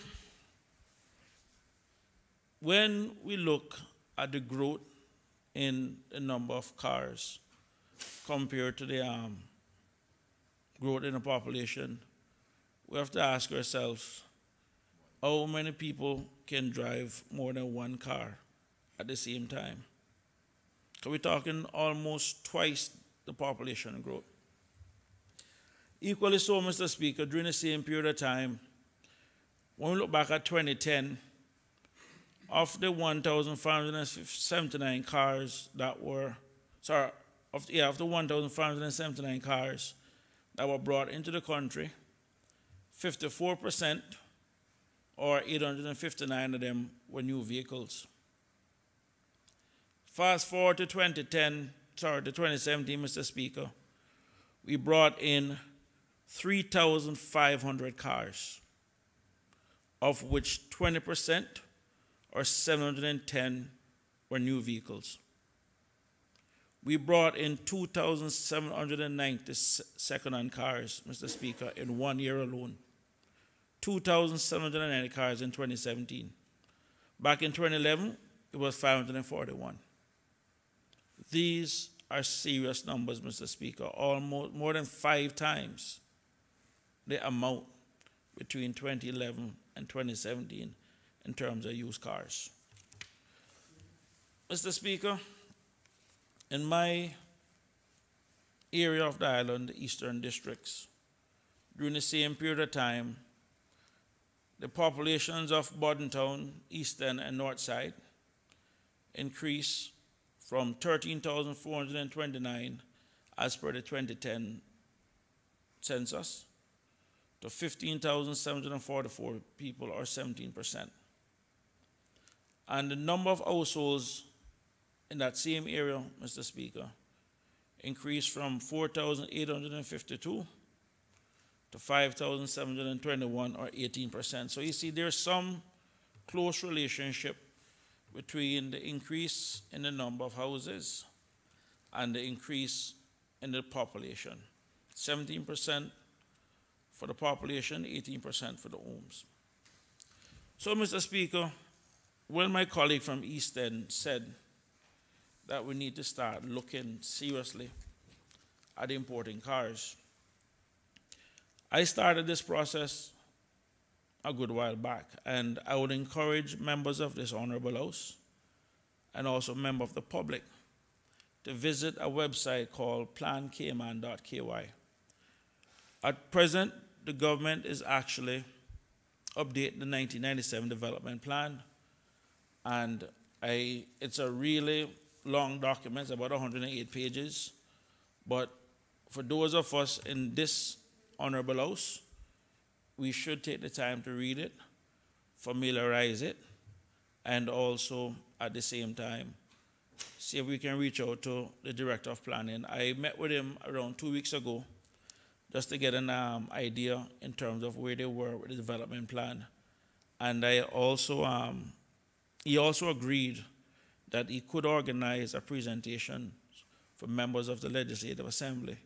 when we look at the growth in the number of cars compared to the growth in the population, we have to ask ourselves, how many people can drive more than one car at the same time? So we're talking almost twice the population growth. Equally so, Mr. Speaker, during the same period of time, when we look back at 2010, of the 1,579 cars that were, of the 1,579 cars that were brought into the country, 54%, or 859 of them, were new vehicles. Fast forward to 2017, Mr. Speaker, we brought in 3,500 cars, of which 20%, or 710, were new vehicles. We brought in 2,790 second-hand cars, Mr. Speaker, in 1 year alone. 2,790 cars in 2017. Back in 2011, it was 541. These are serious numbers, Mr. Speaker, almost more than 5 times the amount between 2011 and 2017 in terms of used cars. Mr. Speaker, in my area of the island, the eastern districts, during the same period of time, the populations of Bordentown, Eastern, and North Side increase from 13,429 as per the 2010 census to 15,744 people, or 17%. And the number of households in that same area, Mr. Speaker, increased from 4,852 to 5,721, or 18%. So you see, there's some close relationship between the increase in the number of houses and the increase in the population. 17% for the population, 18% for the homes. So, Mr. Speaker, when my colleague from East End said that we need to start looking seriously at importing cars, I started this process a good while back, and I would encourage members of this Honorable House and also members of the public to visit a website called plancayman.ky. At present, the government is actually updating the 1997 development plan, and it's a really long document. It's about 108 pages, but for those of us in this Honorable House, we should take the time to read it, familiarize it, and also at the same time see if we can reach out to the Director of Planning. I met with him around 2 weeks ago just to get an idea in terms of where they were with the development plan. And he also agreed that he could organize a presentation for members of the Legislative Assembly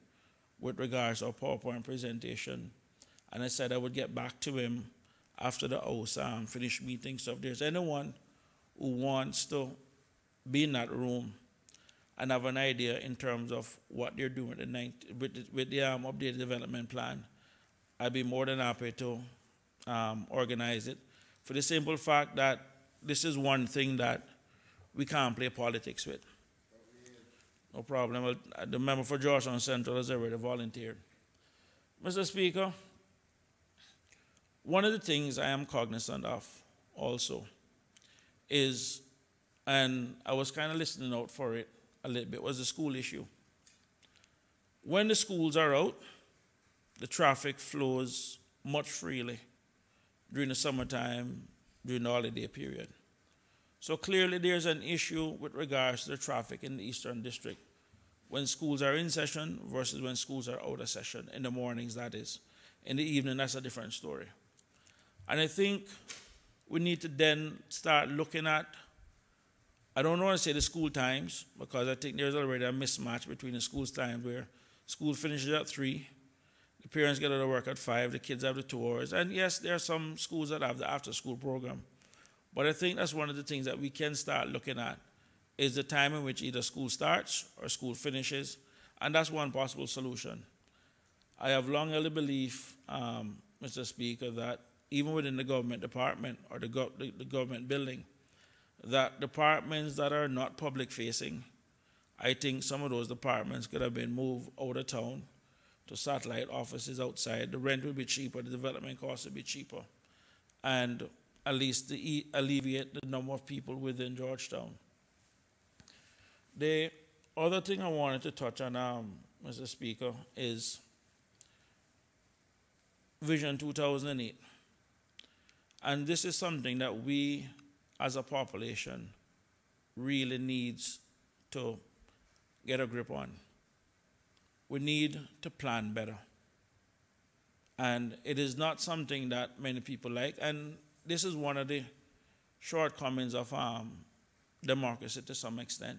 with regards to a PowerPoint presentation. And I said I would get back to him after the House finished meeting. So if there's anyone who wants to be in that room and have an idea in terms of what they're doing with the updated development plan, I'd be more than happy to organize it, for the simple fact that this is one thing that we can't play politics with. No problem. Well, the member for Georgetown Central has already volunteered. Mr. Speaker, one of the things I am cognizant of also is, and I was kind of listening out for it a little bit, was the school issue. When the schools are out, the traffic flows much freely during the summertime, during the holiday period. So clearly there's an issue with regards to the traffic in the Eastern District when schools are in session versus when schools are out of session, in the mornings that is. In the evening, that's a different story. And I think we need to then start looking at, I don't want to say the school times, because I think there's already a mismatch between the school's time where school finishes at 3, the parents get out of work at 5, the kids have the 2 hours. And yes, there are some schools that have the after-school program. But I think that's one of the things that we can start looking at, is the time in which either school starts or school finishes, and that's one possible solution. I have long held the belief, Mr. Speaker, that even within the government department or the government building, that departments that are not public-facing, I think some of those departments could have been moved out of town to satellite offices outside. The rent would be cheaper, the development costs would be cheaper, and at least to alleviate the number of people within Georgetown. The other thing I wanted to touch on, Mr. Speaker, is Vision 2008. And this is something that we, as a population, really needs to get a grip on. We need to plan better. And it is not something that many people like. And this is one of the shortcomings of democracy to some extent.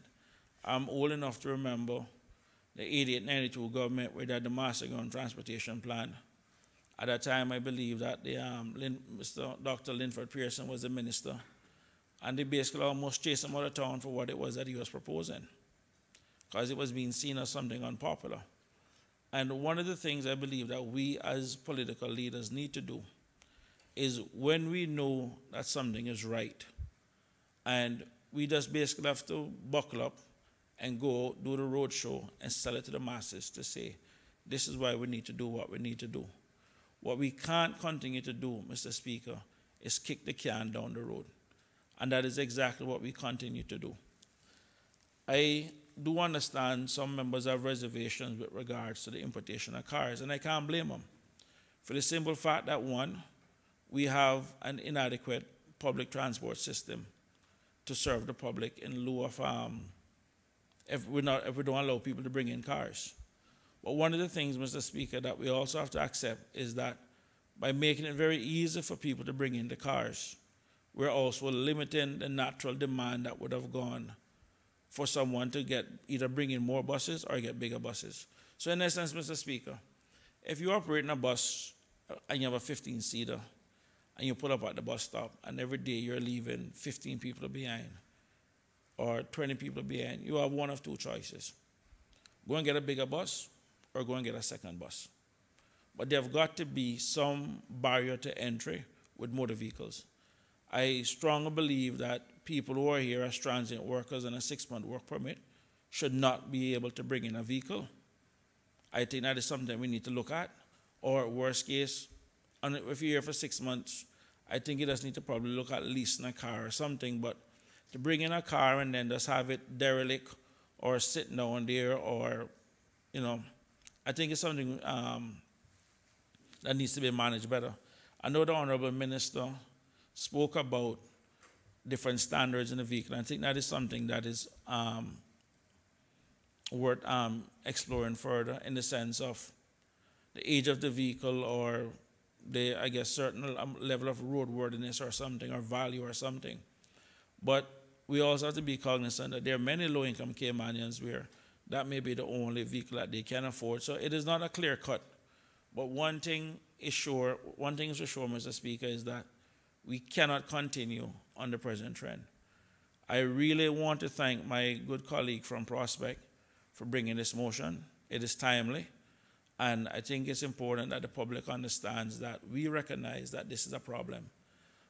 I'm old enough to remember the 88-92 government where they had the Master Gun Transportation Plan. At that time, I believe that Dr. Linford Pearson was the minister, and they basically almost chased him out of town for what it was that he was proposing, because it was being seen as something unpopular. And one of the things I believe that we as political leaders need to do is, when we know that something is right, and we just basically have to buckle up and go do the road show and sell it to the masses to say, this is why we need to do what we need to do. What we can't continue to do, Mr. Speaker, is kick the can down the road. And that is exactly what we continue to do. I do understand some members have reservations with regards to the importation of cars, and I can't blame them. For the simple fact that, one, we have an inadequate public transport system to serve the public in lieu of if we don't allow people to bring in cars. But one of the things, Mr. Speaker, that we also have to accept is that by making it very easy for people to bring in the cars, we're also limiting the natural demand that would have gone for someone to get either bring in more buses or get bigger buses. So in essence, Mr. Speaker, if you operate in a bus and you have a 15-seater and you pull up at the bus stop and every day you're leaving 15 people behind or 20 people behind, you have one of two choices. Go and get a bigger bus or go and get a second bus. But there have got to be some barrier to entry with motor vehicles. I strongly believe that people who are here as transient workers on a 6-month work permit should not be able to bring in a vehicle. I think that is something we need to look at. Or worst case, if you're here for 6 months, I think you just need to probably look at leasing a car or something. But to bring in a car and then just have it derelict or sitting down there or, you know, I think it's something that needs to be managed better. I know the Honorable Minister spoke about different standards in the vehicle. I think that is something that is worth exploring further in the sense of the age of the vehicle or the, I guess, certain level of roadworthiness or something, or value or something. But we also have to be cognizant that there are many low-income Caymanians where that may be the only vehicle that they can afford. So it is not a clear cut. But one thing is for sure, Mr. Speaker, is that we cannot continue on the present trend. I really want to thank my good colleague from Prospect for bringing this motion. It is timely, and I think it's important that the public understands that we recognize that this is a problem.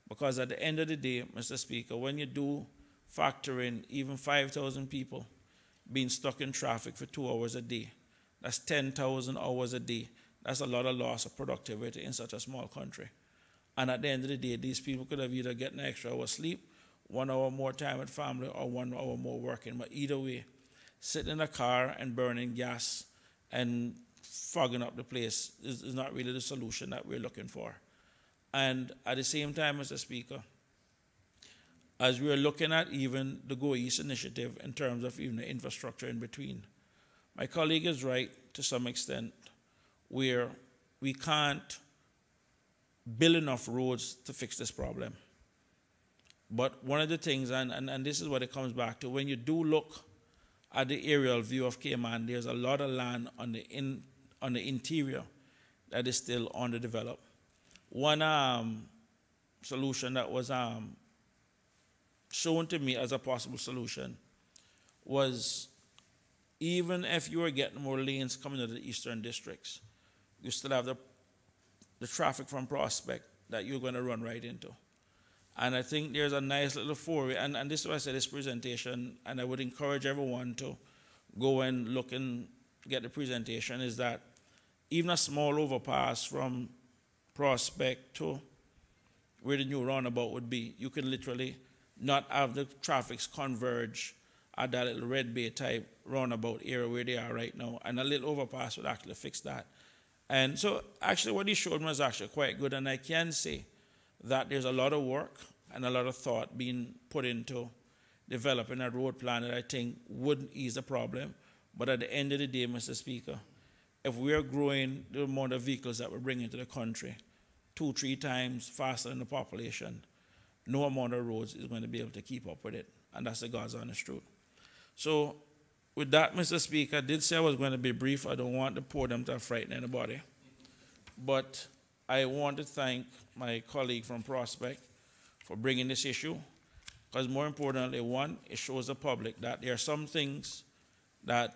Because at the end of the day, Mr. Speaker, when you do factor in even 5,000 people being stuck in traffic for 2 hours a day, that's 10,000 hours a day. That's a lot of loss of productivity in such a small country. And at the end of the day, these people could have either gotten an extra hour sleep, 1 hour more time with family, or 1 hour more working. But either way, sitting in a car and burning gas and fogging up the place is not really the solution that we're looking for. And at the same time, Mr. Speaker, as we're looking at even the Go East initiative in terms of even the infrastructure in between, my colleague is right to some extent where we can't build enough roads to fix this problem. But one of the things, and this is what it comes back to, when you do look at the aerial view of Cayman, there's a lot of land on the interior that is still underdeveloped. One solution that was shown to me as a possible solution was, even if you were getting more lanes coming to the eastern districts, you still have the traffic from Prospect that you're going to run right into. And I think there's a nice little foray, and this is why I said this presentation, and I would encourage everyone to go and look and get the presentation, is that even a small overpass from Prospect to where the new roundabout would be, you can literally not have the traffic converge at that little Red Bay type roundabout area where they are right now, and a little overpass would actually fix that. And so actually what he showed me was actually quite good, and I can say that there's a lot of work and a lot of thought being put into developing a road plan that I think would ease the problem. But at the end of the day, Mr. Speaker, if we are growing the amount of vehicles that we bring into the country 2-3 times faster than the population, no amount of roads is going to be able to keep up with it. And that's the God's honest truth. So with that, Mr. Speaker, I did say I was going to be brief. I don't want the podium to frighten anybody. But I want to thank my colleague from Prospect for bringing this issue, because more importantly, one, it shows the public that there are some things that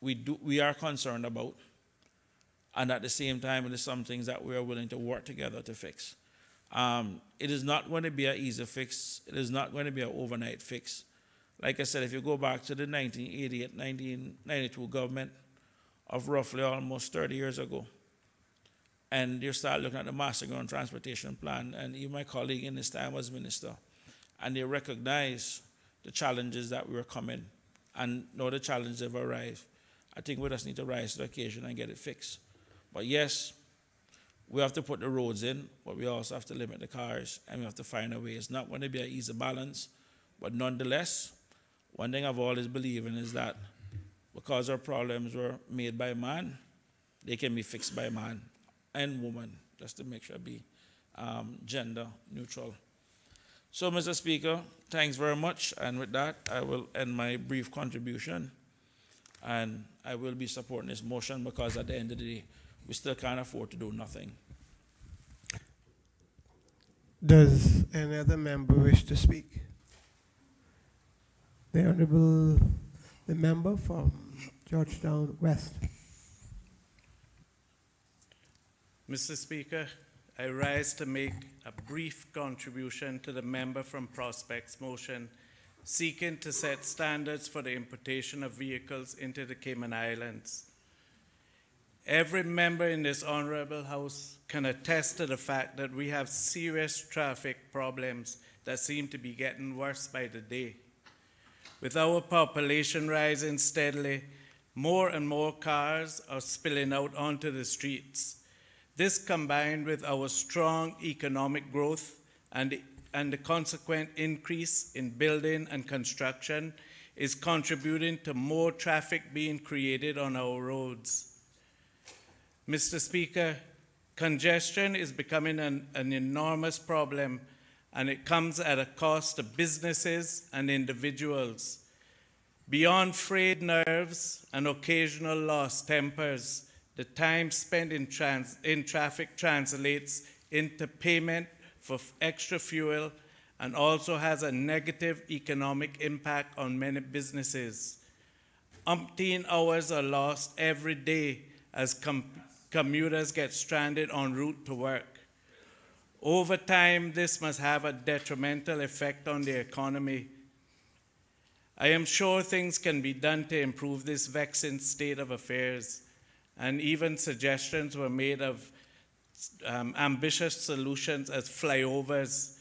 we are concerned about, and at the same time, it is some things that we are willing to work together to fix. It is not going to be an easy fix. It is not going to be an overnight fix. Like I said, if you go back to the 1988, 1992 government of roughly almost 30 years ago, and you start looking at the Master Ground Transportation Plan, and even my colleague in this time was minister, and they recognized the challenges that we were coming and now the challenge have arrived. I think we just need to rise to the occasion and get it fixed. But yes, we have to put the roads in, but we also have to limit the cars, and we have to find a way. It's not going to be an easy balance, but nonetheless, one thing I've always believed in is that because our problems were made by man, they can be fixed by man and woman, just to make sure it be gender neutral. So, Mr. Speaker, thanks very much. And with that, I will end my brief contribution. And I will be supporting this motion because at the end of the day, we still can't afford to do nothing. Does any other member wish to speak? The Honorable, the member from Georgetown West. Mr. Speaker, I rise to make a brief contribution to the member from Prospect's motion seeking to set standards for the importation of vehicles into the Cayman Islands. Every member in this honorable House can attest to the fact that we have serious traffic problems that seem to be getting worse by the day. With our population rising steadily, more and more cars are spilling out onto the streets. This, combined with our strong economic growth and the consequent increase in building and construction, is contributing to more traffic being created on our roads. Mr. Speaker, congestion is becoming an enormous problem, and it comes at a cost to businesses and individuals. Beyond frayed nerves and occasional lost tempers, the time spent in traffic translates into payment for extra fuel and also has a negative economic impact on many businesses. Umpteen hours are lost every day as commuters get stranded en route to work. Over time, this must have a detrimental effect on the economy. I am sure things can be done to improve this vexing state of affairs, and even suggestions were made of ambitious solutions as flyovers.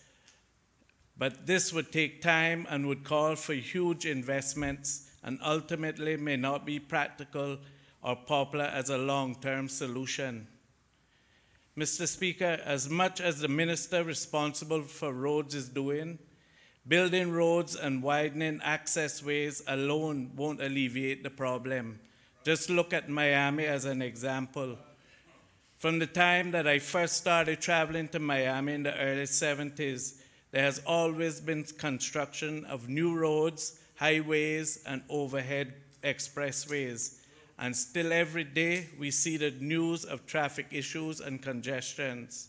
But this would take time and would call for huge investments and ultimately may not be practical or popular as a long-term solution. Mr. Speaker, as much as the minister responsible for roads is doing, building roads and widening access ways alone won't alleviate the problem. Just look at Miami as an example. From the time that I first started traveling to Miami in the early 70s, there has always been construction of new roads, highways, and overhead expressways. And still every day, we see the news of traffic issues and congestions.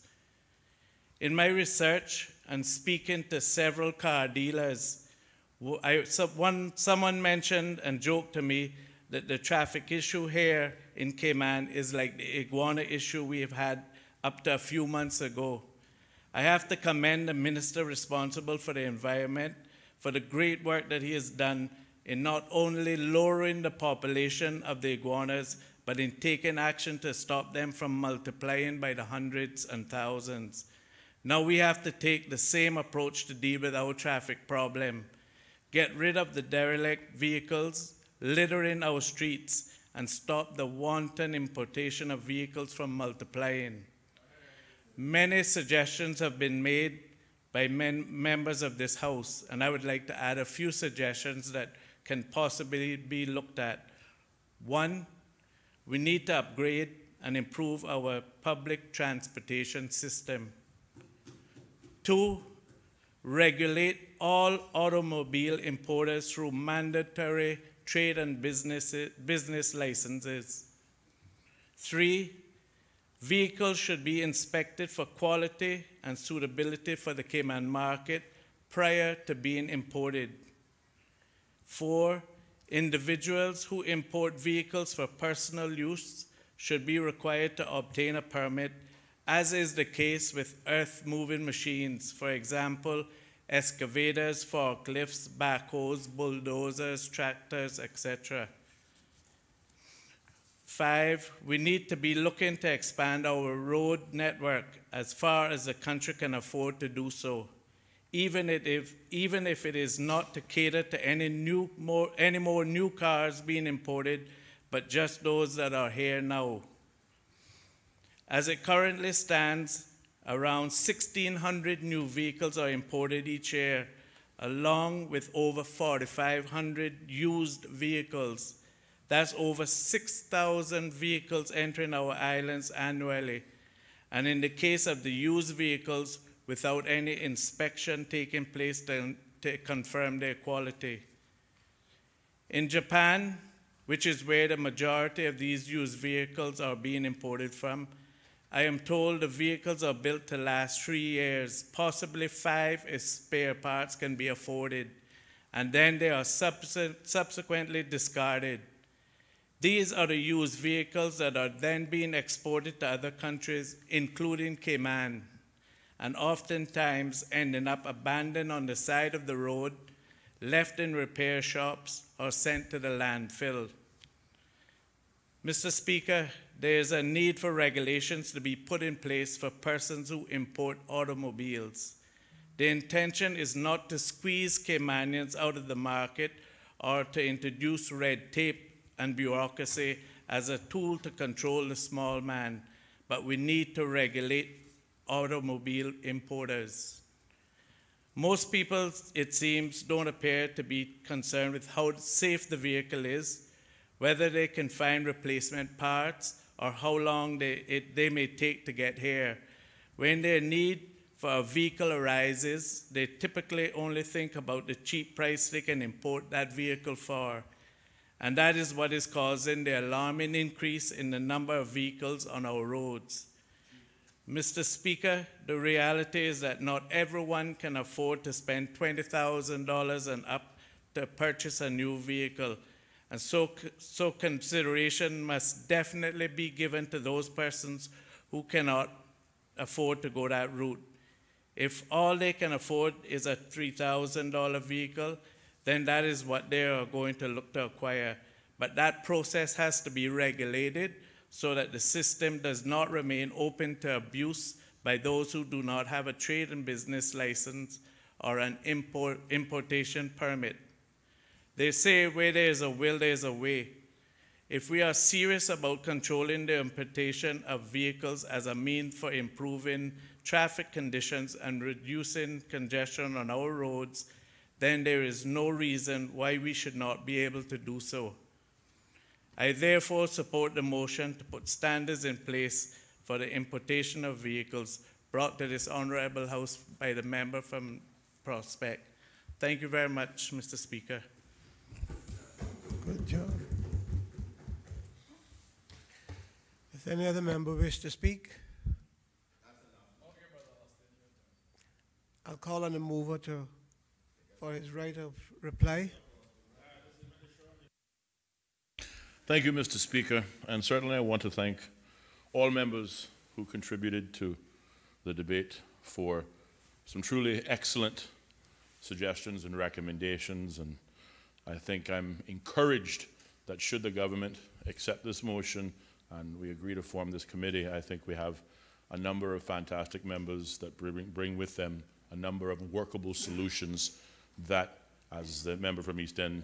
In my research and speaking to several car dealers, someone mentioned and joked to me that the traffic issue here in Cayman is like the iguana issue we have had up to a few months ago. I have to commend the minister responsible for the environment for the great work that he has done in not only lowering the population of the iguanas, but in taking action to stop them from multiplying by the hundreds and thousands. Now we have to take the same approach to deal with our traffic problem. Get rid of the derelict vehicles littering our streets and stop the wanton importation of vehicles from multiplying. Many suggestions have been made by members of this House, and I would like to add a few suggestions that can possibly be looked at. One, we need to upgrade and improve our public transportation system. Two, regulate all automobile importers through mandatory trade and business licenses. Three, vehicles should be inspected for quality and suitability for the Cayman market prior to being imported. Four, individuals who import vehicles for personal use should be required to obtain a permit, as is the case with earth-moving machines, for example, excavators, forklifts, backhoes, bulldozers, tractors, etc. Five, we need to be looking to expand our road network as far as the country can afford to do so. even if it is not to cater to any more new cars being imported, but just those that are here now. As it currently stands, around 1,600 new vehicles are imported each year, along with over 4,500 used vehicles. That's over 6,000 vehicles entering our islands annually. And in the case of the used vehicles, without any inspection taking place to confirm their quality. In Japan, which is where the majority of these used vehicles are being imported from, I am told the vehicles are built to last 3 years, possibly 5 if spare parts can be afforded, and then they are subsequently discarded. These are the used vehicles that are then being exported to other countries, including Cayman, and oftentimes ending up abandoned on the side of the road, left in repair shops, or sent to the landfill. Mr. Speaker, there is a need for regulations to be put in place for persons who import automobiles. The intention is not to squeeze Caymanians out of the market or to introduce red tape and bureaucracy as a tool to control the small man, but we need to regulate automobile importers. Most people, it seems, don't appear to be concerned with how safe the vehicle is, whether they can find replacement parts, or how long they may take to get here. When their need for a vehicle arises, they typically only think about the cheap price they can import that vehicle for. And that is what is causing the alarming increase in the number of vehicles on our roads. Mr. Speaker, the reality is that not everyone can afford to spend $20,000 and up to purchase a new vehicle. And so consideration must definitely be given to those persons who cannot afford to go that route. If all they can afford is a $3,000 vehicle, then that is what they are going to look to acquire. But that process has to be regulated so that the system does not remain open to abuse by those who do not have a trade and business license or an importation permit. They say where there is a will, there is a way. If we are serious about controlling the importation of vehicles as a means for improving traffic conditions and reducing congestion on our roads, then there is no reason why we should not be able to do so. I therefore support the motion to put standards in place for the importation of vehicles brought to this honorable House by the member from Prospect. Thank you very much, Mr. Speaker. Good job. Does any other member wish to speak? I'll call on the mover for his right of reply. Thank you, Mr. Speaker, and certainly I want to thank all members who contributed to the debate for some truly excellent suggestions and recommendations, and I think I'm encouraged that should the government accept this motion and we agree to form this committee, I think we have a number of fantastic members that bring with them a number of workable solutions that, as the member from East End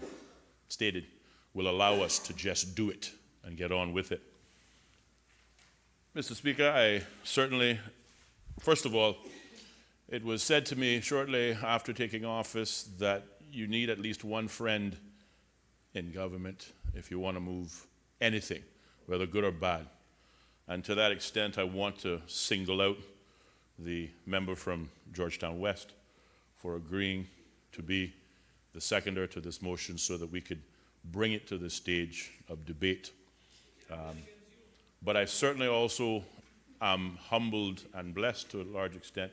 stated, will allow us to just do it and get on with it. Mr. Speaker, I certainly, first of all, it was said to me shortly after taking office that you need at least one friend in government if you want to move anything, whether good or bad. And to that extent, I want to single out the member from Georgetown West for agreeing to be the seconder to this motion so that we could bring it to the stage of debate. But I certainly also am humbled and blessed to a large extent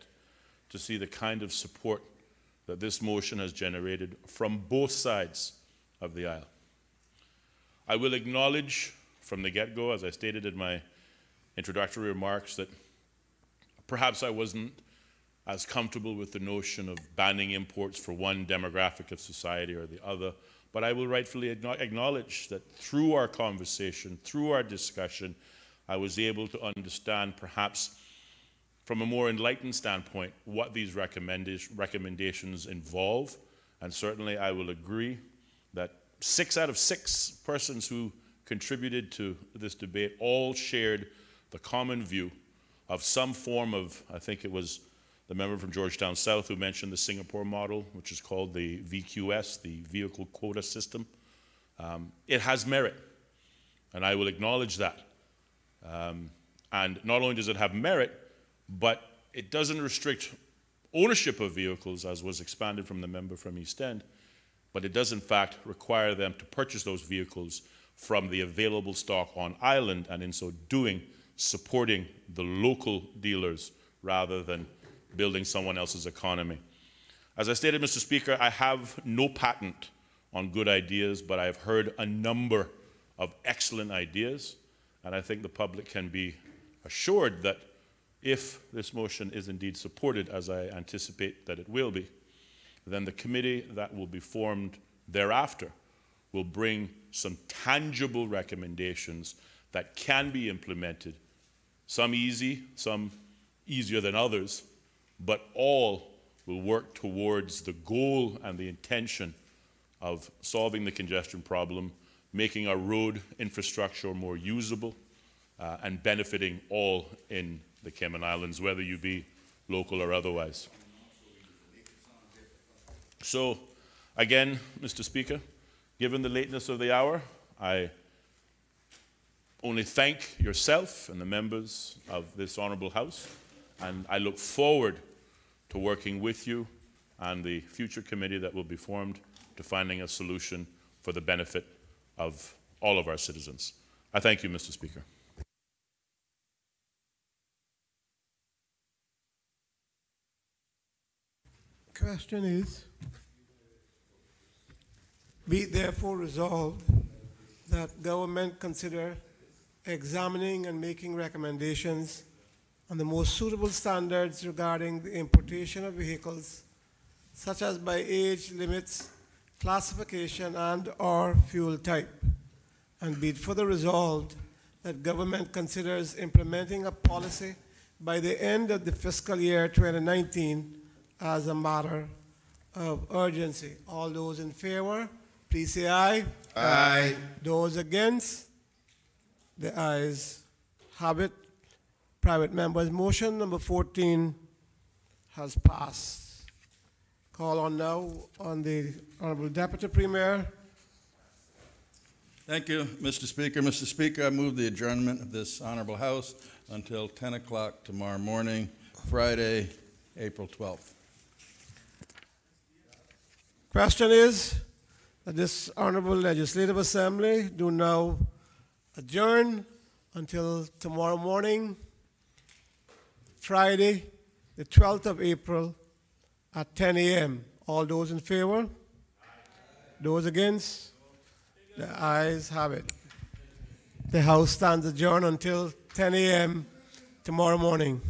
to see the kind of support that this motion has generated from both sides of the aisle. I will acknowledge from the get-go, as I stated in my introductory remarks, that perhaps I wasn't as comfortable with the notion of banning imports for one demographic of society or the other, but I will rightfully acknowledge that through our conversation, through our discussion, I was able to understand perhaps from a more enlightened standpoint, what these recommendations involve. And certainly I will agree that 6 out of 6 persons who contributed to this debate all shared the common view of some form of, I think it was the member from Georgetown South who mentioned the Singapore model, which is called the VQS, the Vehicle Quota System. It has merit, and I will acknowledge that. And not only does it have merit, but it doesn't restrict ownership of vehicles, as was expanded from the member from East End, but it does in fact require them to purchase those vehicles from the available stock on island, and in so doing, supporting the local dealers rather than building someone else's economy. As I stated, Mr. Speaker, I have no patent on good ideas, but I have heard a number of excellent ideas, and I think the public can be assured that if this motion is indeed supported, as I anticipate that it will be, then the committee that will be formed thereafter will bring some tangible recommendations that can be implemented, some easy, some easier than others, but all will work towards the goal and the intention of solving the congestion problem, making our road infrastructure more usable, and benefiting all in the Cayman Islands, whether you be local or otherwise. So, again, Mr. Speaker, given the lateness of the hour, I only thank yourself and the members of this Honourable House, and I look forward to working with you and the future committee that will be formed to finding a solution for the benefit of all of our citizens. I thank you, Mr. Speaker. Question is, be it therefore resolved that government consider examining and making recommendations on the most suitable standards regarding the importation of vehicles, such as by age limits, classification, and/or fuel type, and be it further resolved that government considers implementing a policy by the end of the fiscal year 2019 as a matter of urgency. All those in favor, please say aye. Aye. Those against, the ayes have it. Private members' motion number 14 has passed. Call on now on the Honorable Deputy Premier. Thank you, Mr. Speaker. Mr. Speaker, I move the adjournment of this Honorable House until 10 o'clock tomorrow morning, Friday, April 12th. Question is that this Honorable Legislative Assembly do now adjourn until tomorrow morning, Friday, the 12th of April at 10 a.m. All those in favor? Aye. Those against? The ayes have it. The House stands adjourned until 10 a.m. tomorrow morning.